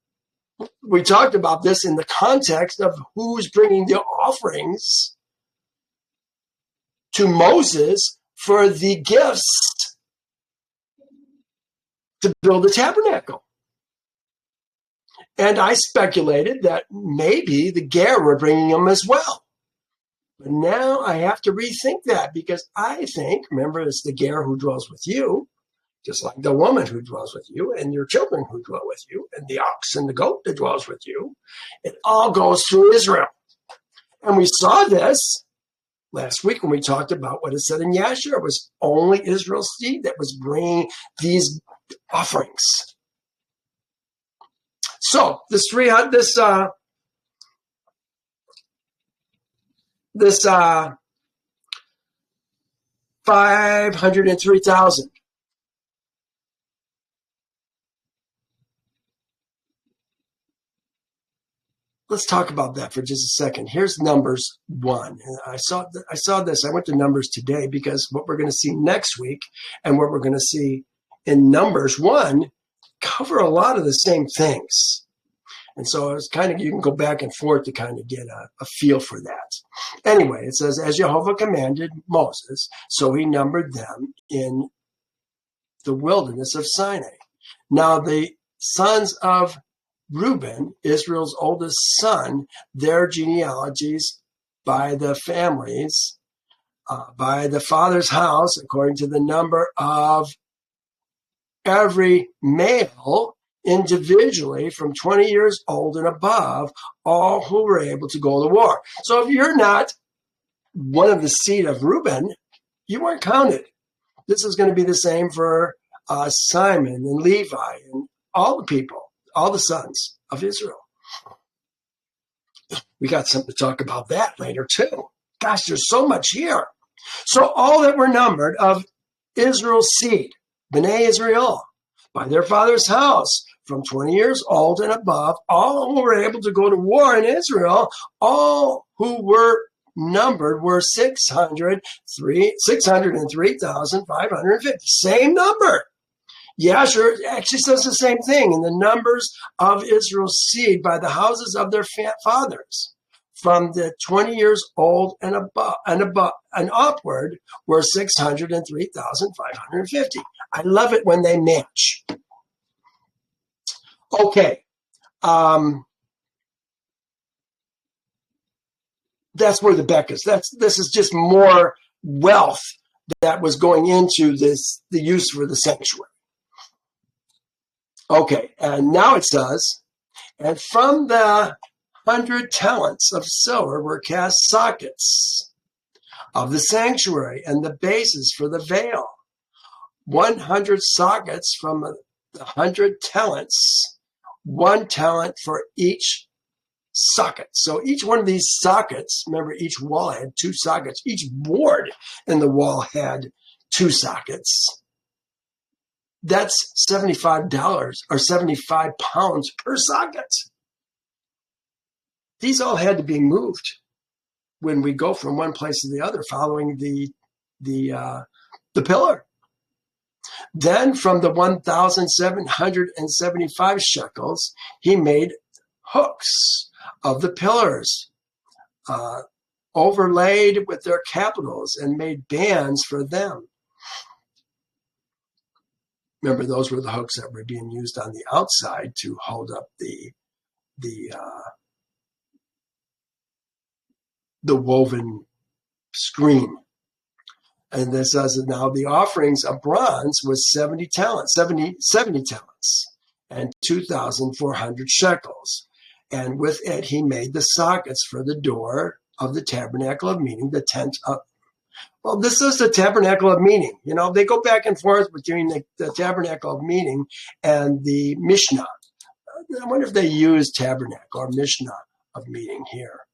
we talked about this in the context of who's bringing the offerings to Moses for the gifts to build the tabernacle. And I speculated that maybe the Ger were bringing them as well. But now I have to rethink that because I think, remember, it's the Ger who dwells with you, just like the woman who dwells with you and your children who dwell with you and the ox and the goat that dwells with you. It all goes through Israel. And we saw this last week when we talked about what it said in Yashar. It was only Israel's seed that was bringing these offerings. So this 503,000. let's talk about that for just a second. Here's Numbers 1. And I saw this. I went to Numbers today because what we're going to see next week and what we're going to see in Numbers 1 cover a lot of the same things. And so it's kind of, you can go back and forth to kind of get a feel for that. Anyway, it says, as Yehovah commanded Moses, so he numbered them in the wilderness of Sinai. Now the sons of Reuben, Israel's oldest son, their genealogies by the families, by the father's house, according to the number of every male individually from 20 years old and above, all who were able to go to war. So if you're not one of the seed of Reuben, you weren't counted. This is going to be the same for Simon and Levi and all the people, all the sons of Israel. We got something to talk about that later too. Gosh, there's so much here. So all that were numbered of Israel's seed, Bnei Israel, by their father's house, from 20 years old and above, all who were able to go to war in Israel, all who were numbered were 603,550. Same number. Yasher actually says the same thing in the numbers of Israel's seed by the houses of their fathers. From the 20 years old and above and upward were 603,550. I love it when they match. Okay. That's where the Beck is. This is just more wealth that was going into the use for the sanctuary. Okay, and now it says, and from the 100 talents of silver were cast sockets of the sanctuary and the bases for the veil. 100 sockets from the 100 talents, 1 talent for each socket. So each one of these sockets, remember each wall had 2 sockets. Each board in the wall had 2 sockets. That's $75 or 75 pounds per socket. These all had to be moved when we go from one place to the other, following the pillar. Then from the 1,775 shekels, he made hooks of the pillars, overlaid with their capitals, and made bands for them. Remember, those were the hooks that were being used on the outside to hold up the woven screen. And this says now the offerings of bronze was 70 talents, and 2,400 shekels. And with it, he made the sockets for the door of the tabernacle of meeting, the tent of. Well, this is the tabernacle of meeting. You know, they go back and forth between the tabernacle of meeting and the Mishnah. I wonder if they use tabernacle or Mishnah of meeting here.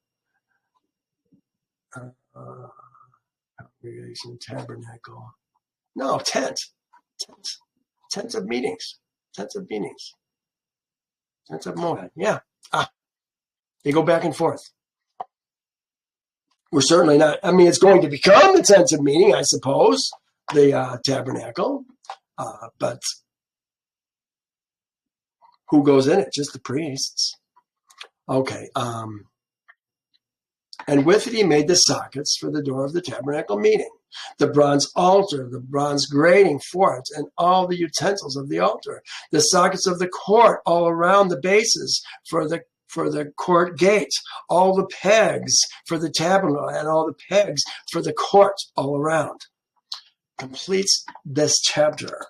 Congregation, tabernacle. No, tent. Tent of meetings. Tents of meetings. Tents of Moed. Yeah. They go back and forth. We're certainly not, I mean, it's going to become the tent of meeting, I suppose, the tabernacle. But who goes in it? Just the priests. Okay. And with it he made the sockets for the door of the tabernacle meeting, the bronze altar, the bronze grating for it, and all the utensils of the altar, the sockets of the court all around the bases for the court gate, all the pegs for the tabernacle, and all the pegs for the court all around. Completes this chapter.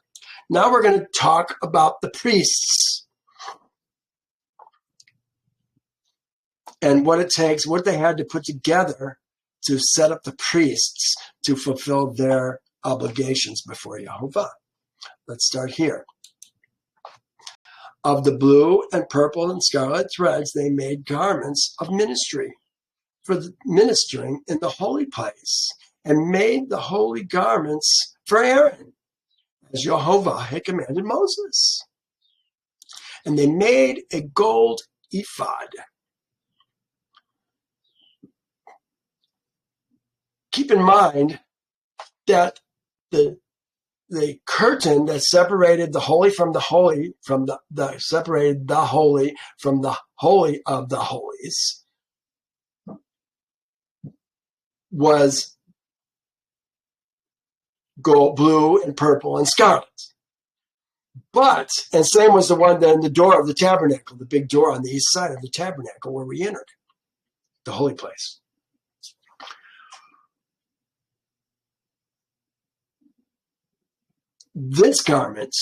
Now we're going to talk about the priests and what it takes, what they had to put together to set up the priests to fulfill their obligations before Yehovah. Let's start here. Of the blue and purple and scarlet threads, they made garments of ministry for ministering in the holy place, and made the holy garments for Aaron, as Yehovah had commanded Moses. And they made a gold ephod keep in mind that the curtain that separated the holy from the holy, separated the holy from the holy of the holies, was gold, blue, and purple, and scarlet. And same was the one then the door of the tabernacle, the big door on the east side of the tabernacle where we entered the holy place. This garment,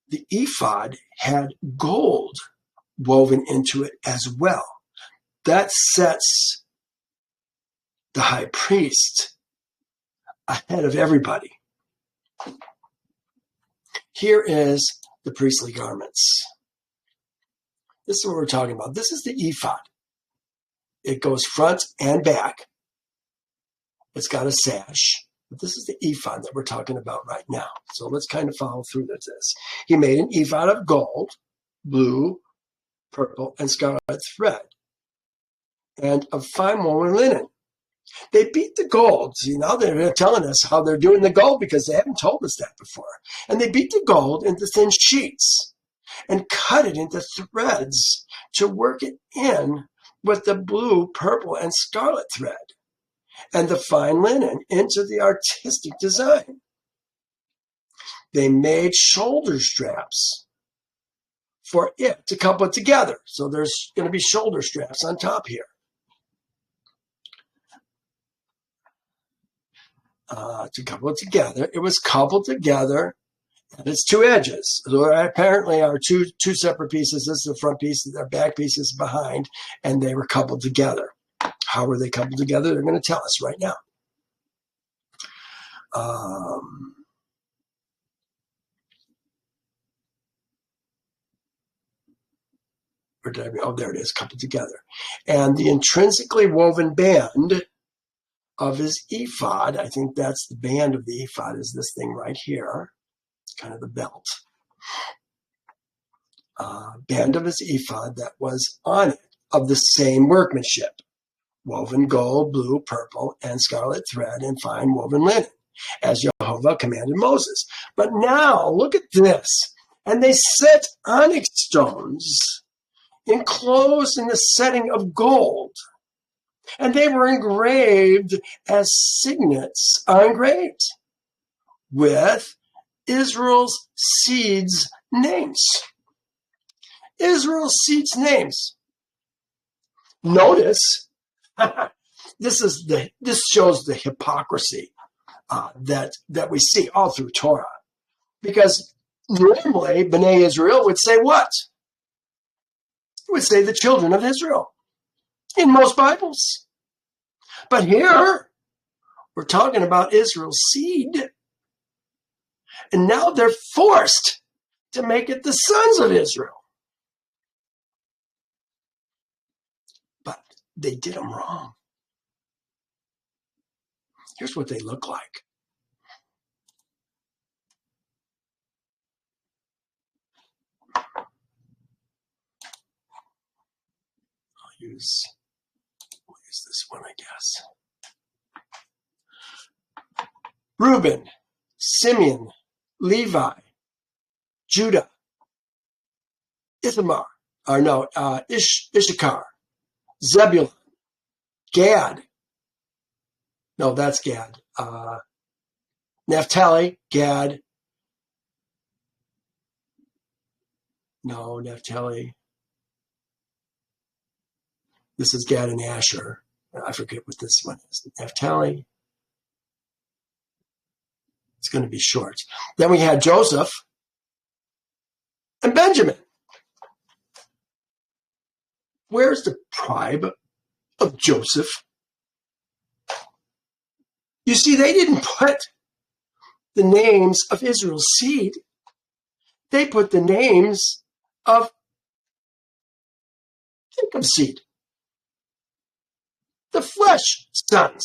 the ephod, had gold woven into it as well. That sets the high priest ahead of everybody. Here is the priestly garments. This is what we're talking about. This is the ephod. It goes front and back. It's got a sash. But this is the ephod that we're talking about right now. So let's kind of follow through this. He made an ephod of gold, blue, purple, and scarlet thread, and of fine woven linen. They beat the gold. See, now they're telling us how they're doing the gold because they haven't told us that before. And they beat the gold into thin sheets and cut it into threads to work it in with the blue, purple, and scarlet thread and the fine linen into the artistic design. They made shoulder straps for it to couple it together. So there's going to be shoulder straps on top here. To couple it together. It was coupled together at its two edges. There apparently are two separate pieces. This is the front piece, the back piece is behind, and they were coupled together. How were they coupled together? They're going to tell us right now. Where did I be? Oh, there it is, coupled together. And the intrinsically woven band of his ephod, I think that's the band of the ephod, is this thing right here, kind of the belt. Band of his ephod that was on it, of the same workmanship, woven gold, blue, purple, and scarlet thread, and fine woven linen, as Yehovah commanded Moses. But now, look at this. And they set onyx stones enclosed in the setting of gold, and they were engraved as signets are engraved with Israel's seeds' names. Israel's seeds' names. Notice, this shows the hypocrisy that we see all through Torah. Because normally, B'nai Israel would say what? It would say the children of Israel in most Bibles. But here, we're talking about Israel's seed. And now they're forced to make it the sons of Israel. But they did them wrong. Here's what they look like. We'll use this one, I guess. Reuben, Simeon, Levi, Judah, Issachar, Zebulun, Gad. No, that's Gad. Naphtali, Gad. No, Naphtali. This is Gad and Asher. I forget what this one is. Naphtali. It's going to be short. Then we had Joseph and Benjamin. Where's the tribe of Joseph? You see, they didn't put the names of Israel's seed. They put the names of Jacob's seed. The flesh sons.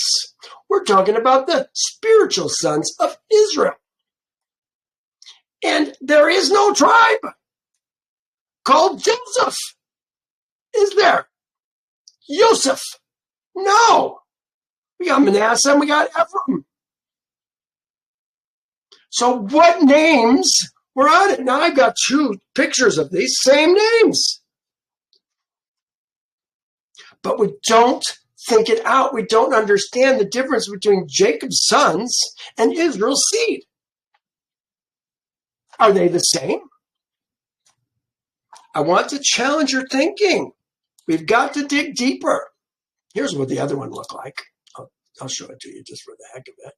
We're talking about the spiritual sons of Israel. And there is no tribe called Joseph. Is there? Yosef. No. We got Manasseh and we got Ephraim. So what names were on it? Now I've got two pictures of these same names. But we don't think it out. We don't understand the difference between Jacob's sons and Israel's seed. Are they the same? I want to challenge your thinking. We've got to dig deeper. Here's what the other one looked like. I'll show it to you just for the heck of it.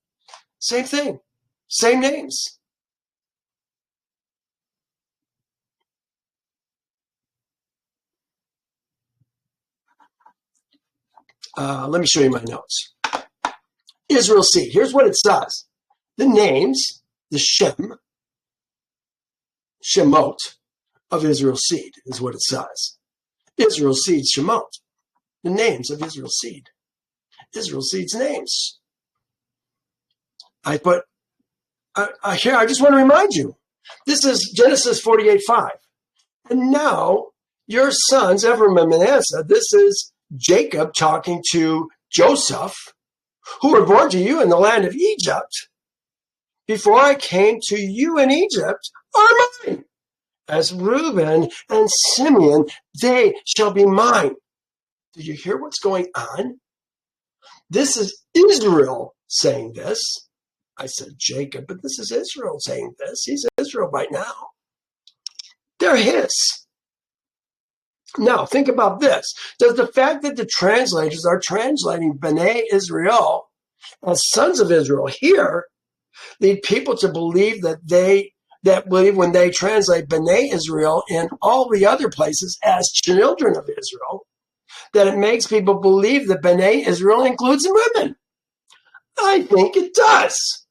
Same thing. Same names. Let me show you my notes. Israel's seed. Here's what it says. The names, the Shemot of Israel's seed is what it says. Israel's seed, Shemot. The names of Israel's seed. Israel's seed's names. I just want to remind you, this is Genesis 48:5. And now your sons, Ephraim and Manasseh, this is Jacob talking to Joseph, who were born to you in the land of Egypt. Before I came to you in Egypt, are mine. As Reuben and Simeon, they shall be mine. Do you hear what's going on? This is Israel saying this. I said Jacob, but this is Israel saying this. He's Israel right now. They're his. Now, think about this. Does the fact that the translators are translating B'nai Israel as sons of Israel here lead people to believe that believe when they translate B'nai Israel in all the other places as children of Israel, that it makes people believe that B'nai Israel includes women? I think it does.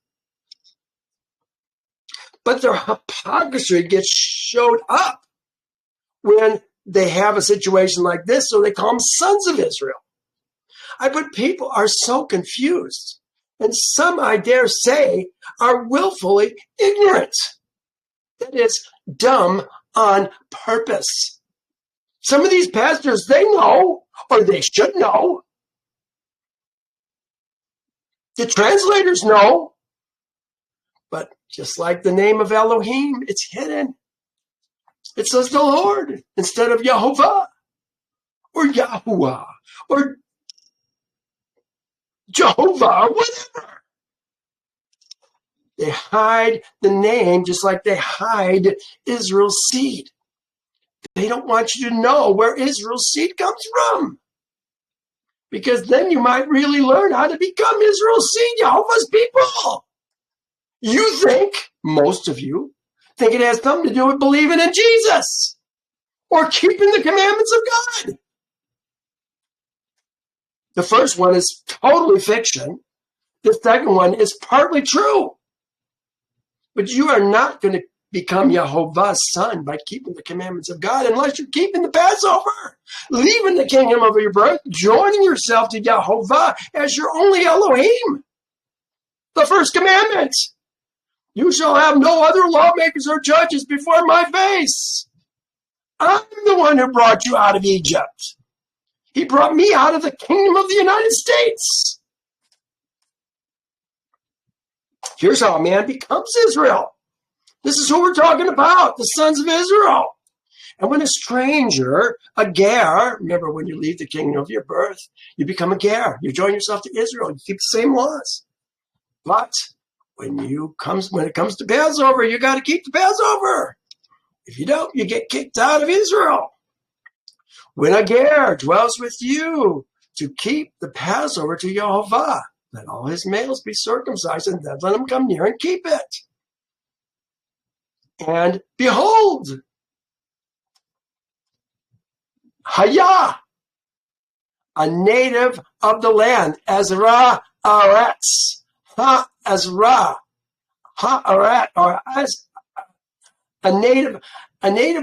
But their hypocrisy gets showed up when they have a situation like this, so they call them sons of Israel. But people are so confused. And some, I dare say, are willfully ignorant. That is, dumb on purpose. Some of these pastors, they know, or they should know. The translators know. But just like the name of Elohim, it's hidden. It says the Lord instead of Yehovah or Yahuwah or Jehovah or whatever. They hide the name just like they hide Israel's seed. They don't want you to know where Israel's seed comes from. Because then you might really learn how to become Israel's seed, Jehovah's people. You think, most of you, think it has something to do with believing in Jesus or keeping the commandments of God. The first one is totally fiction. The second one is partly true. But you are not going to become Yehovah's son by keeping the commandments of God unless you're keeping the Passover, leaving the kingdom of your birth, joining yourself to Yehovah as your only Elohim. The first commandment. You shall have no other lawmakers or judges before my face. I'm the one who brought you out of Egypt. He brought me out of the kingdom of the United States. Here's how a man becomes Israel. This is who we're talking about, the sons of Israel. And when a stranger, a ger, remember when you leave the kingdom of your birth, you become a ger. You join yourself to Israel. You keep the same laws. But when it comes to Passover, you got to keep the Passover. If you don't, you get kicked out of Israel. When a ger dwells with you to keep the Passover to Yehovah, let all his males be circumcised, and then let them come near and keep it. And behold, Hayah, a native of the land, Ezra Aretz, Ezra, Ha'arat, or as a native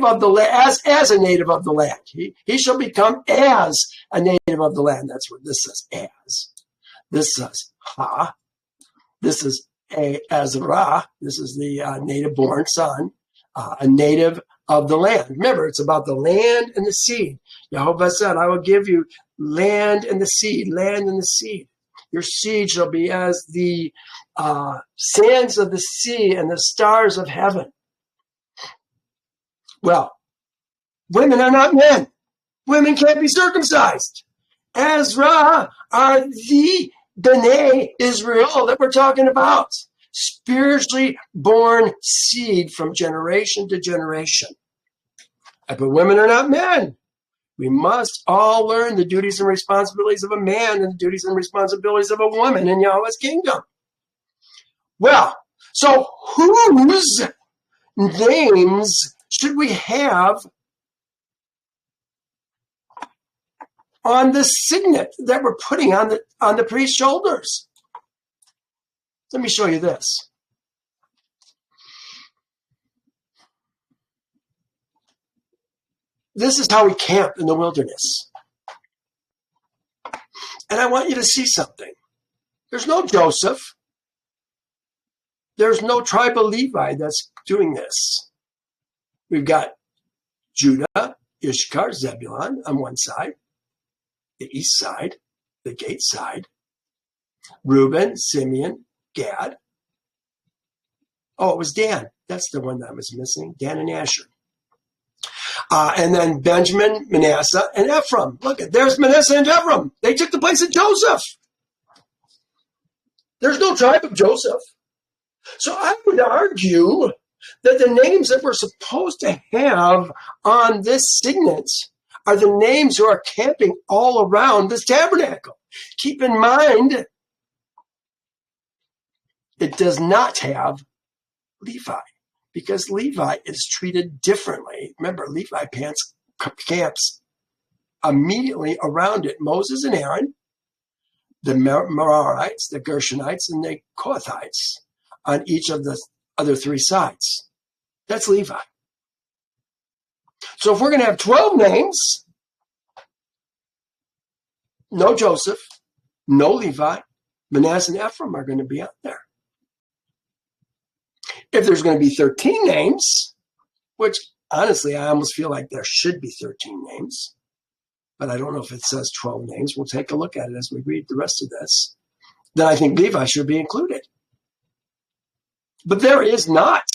of the land, as a native of the land. He shall become as a native of the land. That's what this says, as. This says Ha. This is Ezra. This is the native-born son, a native of the land. Remember, it's about the land and the seed. Yehovah said, I will give you land and the seed, land and the seed. Your seed shall be as the sands of the sea and the stars of heaven. Well, women are not men. Women can't be circumcised. Ezra are the B'nai Israel that we're talking about. Spiritually born seed from generation to generation. But women are not men. We must all learn the duties and responsibilities of a man and the duties and responsibilities of a woman in Yahweh's kingdom. Well, so whose names should we have on the signet that we're putting on the priest's shoulders? Let me show you this. This is how we camp in the wilderness. And I want you to see something. There's no Joseph. There's no tribe of Levi that's doing this. We've got Judah, Issachar, Zebulun on one side, the east side, the gate side, Reuben, Simeon, Gad. Oh, it was Dan. That's the one that I was missing. Dan and Asher. And then Benjamin, Manasseh, and Ephraim. Look, there's Manasseh and Ephraim. They took the place of Joseph. There's no tribe of Joseph. So I would argue that the names that we're supposed to have on this signet are the names who are camping all around this tabernacle. Keep in mind, it does not have Levi, because Levi is treated differently. Remember, Levi camps immediately around it. Moses and Aaron, the Merarites, the Gershonites, and the Kohathites on each of the other three sides. That's Levi. So if we're going to have 12 names, no Joseph, no Levi, Manasseh and Ephraim are going to be out there. If there's going to be 13 names, which honestly, I almost feel like there should be 13 names, but I don't know if it says 12 names. We'll take a look at it as we read the rest of this. Then I think Levi should be included. But there is not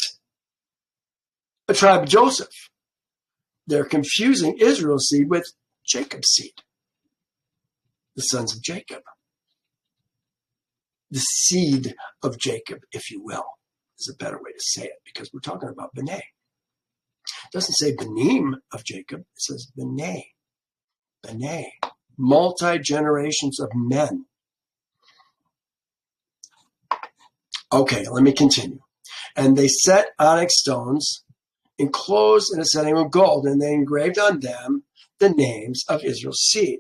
a tribe of Joseph. They're confusing Israel's seed with Jacob's seed, the sons of Jacob. The seed of Jacob, if you will, is a better way to say it, because we're talking about B'nai. It doesn't say Benim of Jacob. It says B'nai. B'nai. Multi-generations of men. Okay, let me continue. And they set onyx stones enclosed in a setting of gold, and they engraved on them the names of Israel's seed.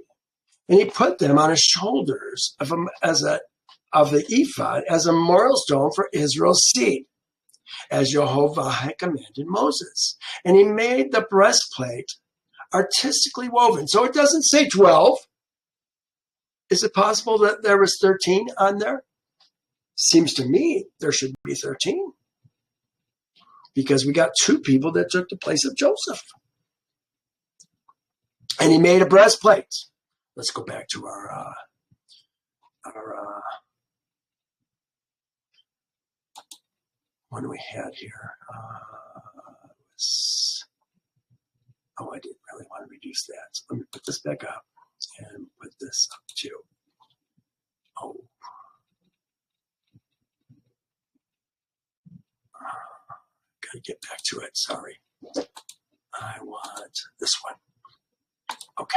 And he put them on his shoulders of the ephod as a memorial stone for Israel's seed, as Yehovah had commanded Moses. And he made the breastplate artistically woven. So it doesn't say 12. Is it possible that there was 13 on there? Seems to me there should be 13. Because we got two people that took the place of Joseph. And he made a breastplate. Let's go back to our what do we had here? I didn't really want to reduce that. So let me put this back up and put this up too. Oh. Gotta get back to it. Sorry. I want this one. Okay.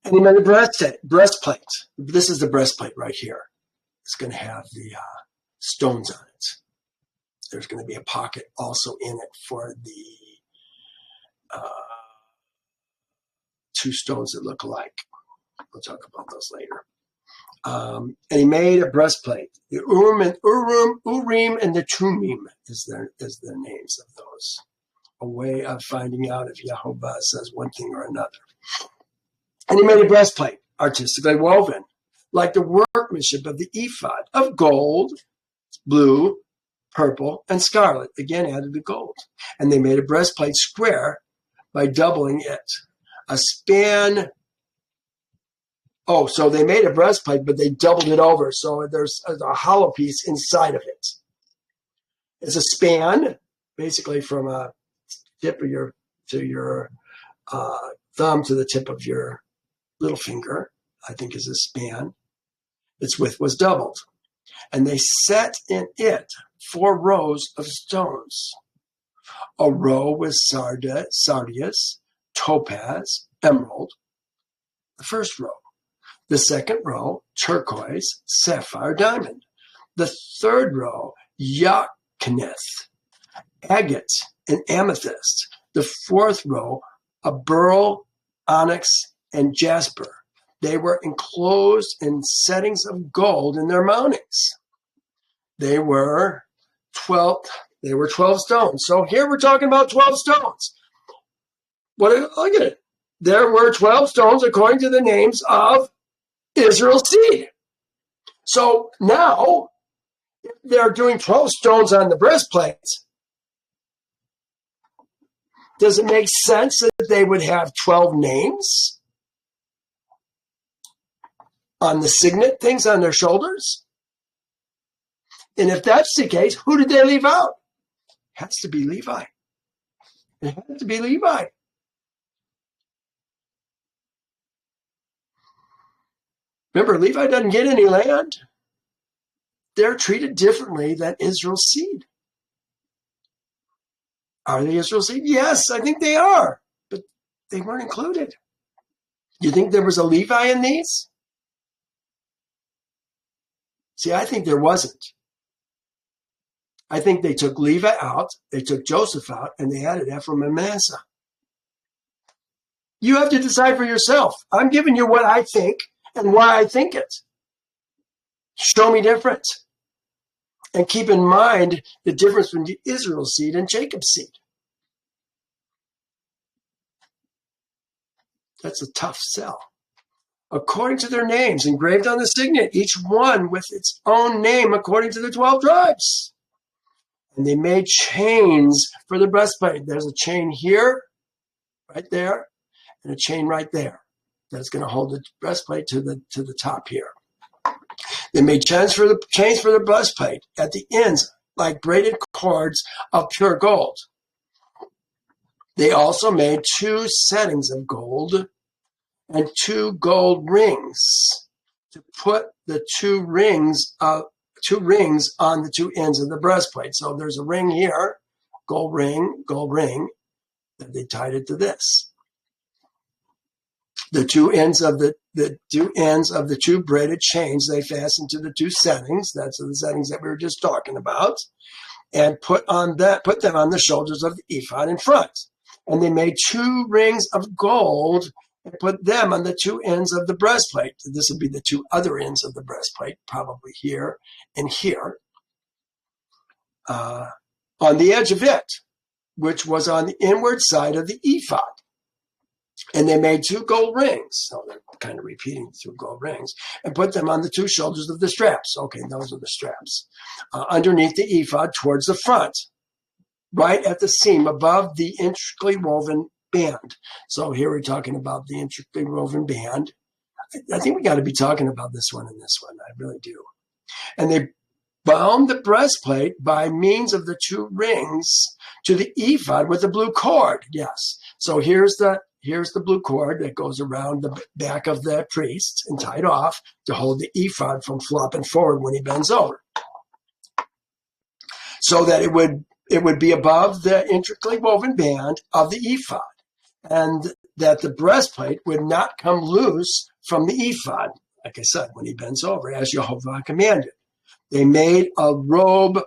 And he made a breastplate. This is the breastplate right here. It's going to have the stones on it. There's going to be a pocket also in it for the two stones that look alike. We'll talk about those later. And he made a breastplate. The Urim and the Tumim is their names of those. A way of finding out if Yehovah says one thing or another. And he made a breastplate, artistically woven, like the workmanship of the ephod, of gold, blue, purple, and scarlet. Again, added the gold. And they made a breastplate square by doubling it. A span Oh, so they made a breastplate, but they doubled it over. So there's a hollow piece inside of it. It's a span, basically from a tip of your thumb to the tip of your little finger, I think is a span. Its width was doubled. And they set in it 4 rows of stones. A row was sardius, topaz, emerald, the first row. The second row, turquoise, sapphire, diamond. The third row, jacinth, agate, and amethyst. The fourth row, a beryl, onyx, and jasper. They were enclosed in settings of gold in their mountings. They were 12 stones. So here we're talking about 12 stones. Look at it. There were 12 stones according to the names of Israel's seed. So now they're doing 12 stones on the breastplates. Does it make sense that they would have 12 names on the signet things on their shoulders? And if that's the case, who did they leave out? It has to be Levi. It has to be Levi. Remember, Levi doesn't get any land. They're treated differently than Israel's seed. Are they Israel's seed? Yes, I think they are. But they weren't included. You think there was a Levi in these? See, I think there wasn't. I think they took Levi out, they took Joseph out, and they added Ephraim and Manasseh. You have to decide for yourself. I'm giving you what I think and why I think it. Show me different. And keep in mind the difference between Israel's seed and Jacob's seed. That's a tough sell. According to their names engraved on the signet, each one with its own name according to the 12 tribes. And they made chains for the breastplate. There's a chain here, right there, and a chain right there. That's going to hold the breastplate to the top here. They made chains for the breastplate at the ends, like braided cords of pure gold. They also made 2 settings of gold and 2 gold rings to put the 2 rings on the 2 ends of the breastplate. So there's a ring here, gold ring, that they tied it to this. The 2 ends of the 2 braided chains they fastened to the 2 settings. That's the settings that we were just talking about, and put them on the shoulders of the ephod in front. And they made 2 rings of gold and put them on the 2 ends of the breastplate. This would be the 2 other ends of the breastplate, probably here and here, on the edge of it, which was on the inward side of the ephod. And they made 2 gold rings. So they're kind of repeating the 2 gold rings, and put them on the 2 shoulders of the straps. Okay, those are the straps. Underneath the ephod towards the front, right at the seam above the intricately woven band. So here we're talking about the intricately woven band. I think we got to be talking about this one and this one. I really do. And they bound the breastplate by means of the 2 rings to the ephod with a blue cord. Yes. So here's the blue cord that goes around the back of the priest and tied off to hold the ephod from flopping forward when he bends over, so that it would be above the intricately woven band of the ephod, and that the breastplate would not come loose from the ephod, like I said, when he bends over, as Yehovah commanded. They made a robe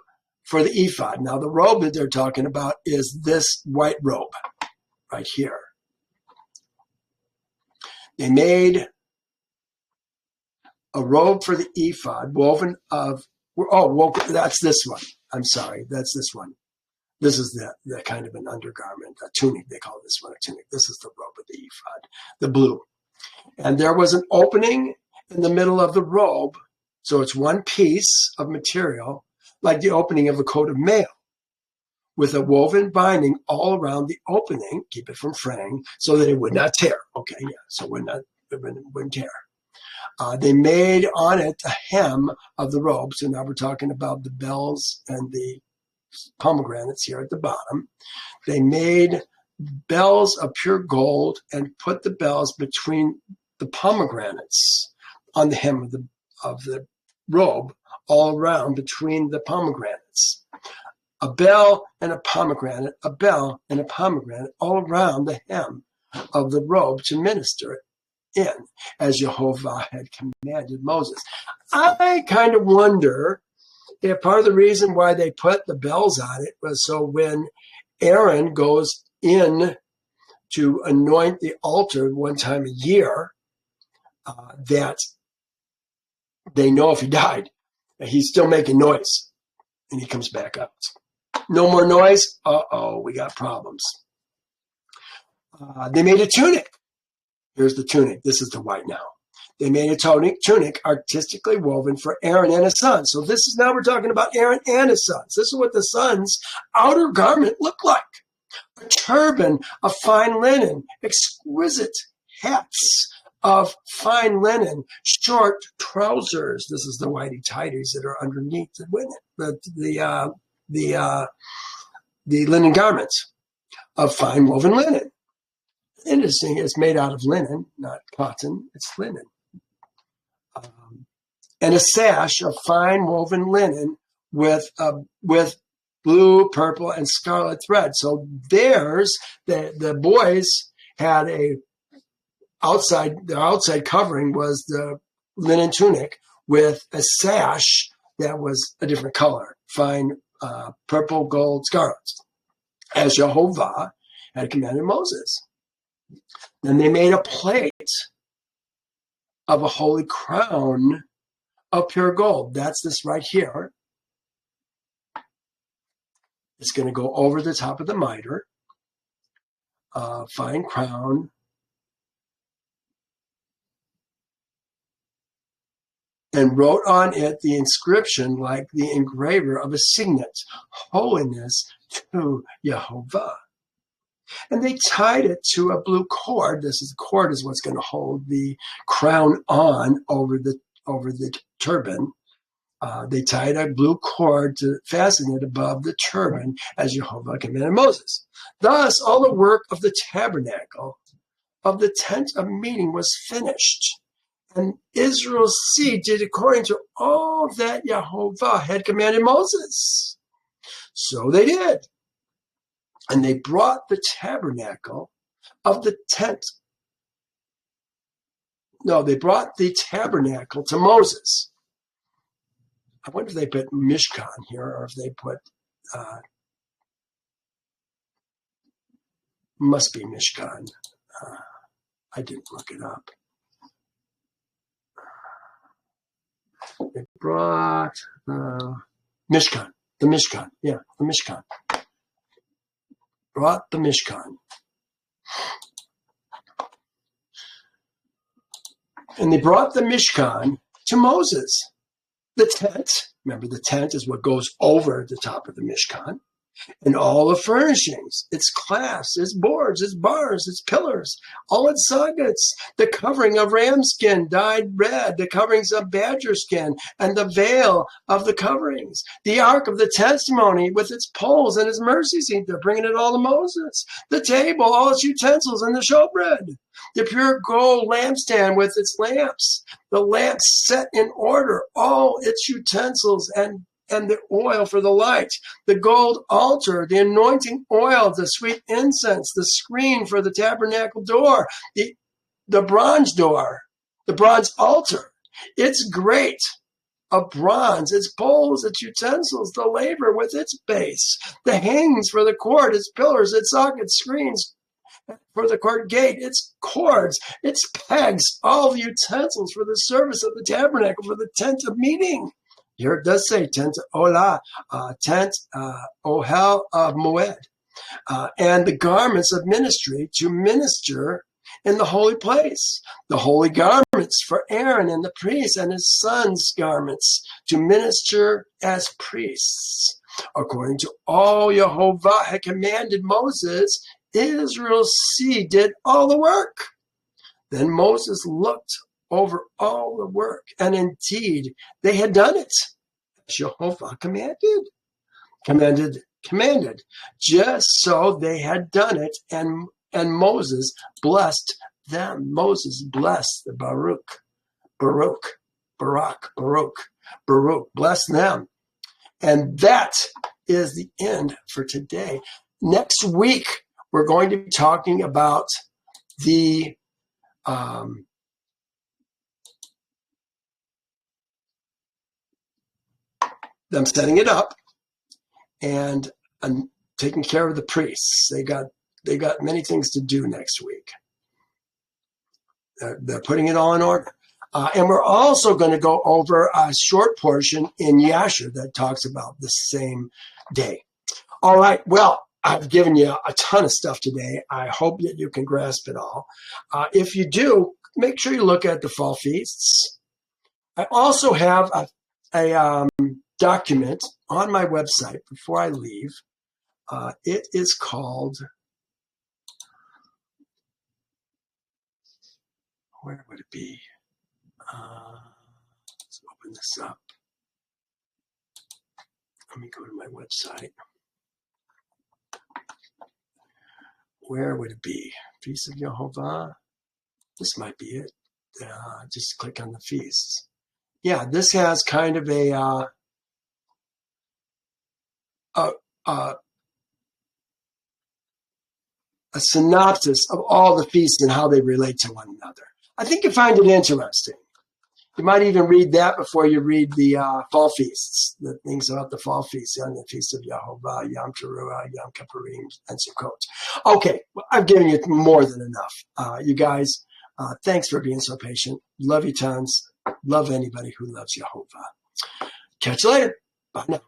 for the ephod. Now, the robe that they're talking about is this white robe right here. They made a robe for the ephod woven of, that's this one. I'm sorry, that's this one. This is the kind of an undergarment, a tunic. They call this one a tunic. This is the robe of the ephod, the blue. And there was an opening in the middle of the robe. So it's one piece of material, like the opening of a coat of mail, with a woven binding all around the opening, keep it from fraying, so that it would not tear. Okay, yeah, so it wouldn't tear. They made on it the hem of the robe. So now we're talking about the bells and the pomegranates here at the bottom. They made bells of pure gold and put the bells between the pomegranates on the hem of the robe, all around between the pomegranates. A bell and a pomegranate, a bell and a pomegranate, all around the hem of the robe to minister in, as Yehovah had commanded Moses. I kind of wonder if part of the reason why they put the bells on it was so when Aaron goes in to anoint the altar one time a year, that they know if he died, he's still making noise, and he comes back out. No more noise? Uh-oh, we got problems. They made a tunic. Here's the tunic. This is the white now. They made a tunic artistically woven for Aaron and his sons. So this is now we're talking about Aaron and his sons. This is what the sons' outer garment looked like. A turban of fine linen, exquisite hats of fine linen, short trousers. This is the whitey tighties that are underneath the linen garments of fine woven linen. Interesting, it's made out of linen, not cotton, it's linen. And a sash of fine woven linen with blue, purple, and scarlet thread. So the boys had their outside covering was the linen tunic with a sash that was a different color, fine purple, gold, scarlet, as Yehovah had commanded Moses. Then they made a plate of a holy crown of pure gold. That's this right here. It's going to go over the top of the mitre. Fine crown. And wrote on it the inscription like the engraver of a signet, holiness to Yehovah. And they tied it to a blue cord. The cord is what's going to hold the crown on over the turban. They tied a blue cord to fasten it above the turban as Yehovah commanded Moses. Thus, all the work of the tabernacle, of the tent of meeting was finished. And Israel's seed did according to all that Yehovah had commanded Moses. So they did. And they brought the tabernacle of the tent. No, they brought the tabernacle to Moses. I wonder if they put Mishkan here or if they put, must be Mishkan. I didn't look it up. They brought Mishkan, the Mishkan. Yeah, the Mishkan. Brought the Mishkan. And they brought the Mishkan to Moses. The tent, remember the tent is what goes over the top of the Mishkan, and all the furnishings, its clasps, its boards, its bars, its pillars, all its sockets, the covering of ram skin dyed red, the coverings of badger skin, and the veil of the coverings, the ark of the testimony with its poles and its mercy seat. They're bringing it all to Moses. The table, all its utensils, and the showbread. The pure gold lampstand with its lamps, the lamps set in order, all its utensils and the oil for the light, the gold altar, the anointing oil, the sweet incense, the screen for the tabernacle door, the bronze door, the bronze altar. It's great of bronze, its poles, its utensils, the laver with its base, the hangings for the court, its pillars, its sockets, screens for the court gate, its cords, its pegs, all the utensils for the service of the tabernacle, for the tent of meeting. Here it does say tent ohel of moed, and the garments of ministry to minister in the holy place, the holy garments for Aaron and the priest, and his sons' garments to minister as priests. According to all Yehovah had commanded Moses, Israel's seed did all the work. Then Moses looked over all the work. And indeed, they had done it. Yehovah commanded, just so they had done it. And Moses blessed them. Moses blessed the Baruch, bless them. And that is the end for today. Next week, we're going to be talking about the them setting it up and taking care of the priests. They got many things to do next week. They're putting it all in order. And we're also going to go over a short portion in Yasher that talks about the same day. All right. Well, I've given you a ton of stuff today. I hope that you can grasp it all. If you do, make sure you look at the fall feasts. I also have a document on my website before I leave. It is called, where would it be? Let's open this up. Let me go to my website. Where would it be? Feast of Yehovah. This might be it. Just click on the feasts. Yeah, this has kind of a synopsis of all the feasts and how they relate to one another. I think you find it interesting. You might even read that before you read the fall feasts, the things about the fall feasts, on the Feast of Yehovah, Yom Teruah, Yom Kippurim, and Sukkot. Okay, well, I've given you more than enough. You guys, thanks for being so patient. Love you tons. Love anybody who loves Yehovah. Catch you later. Bye now.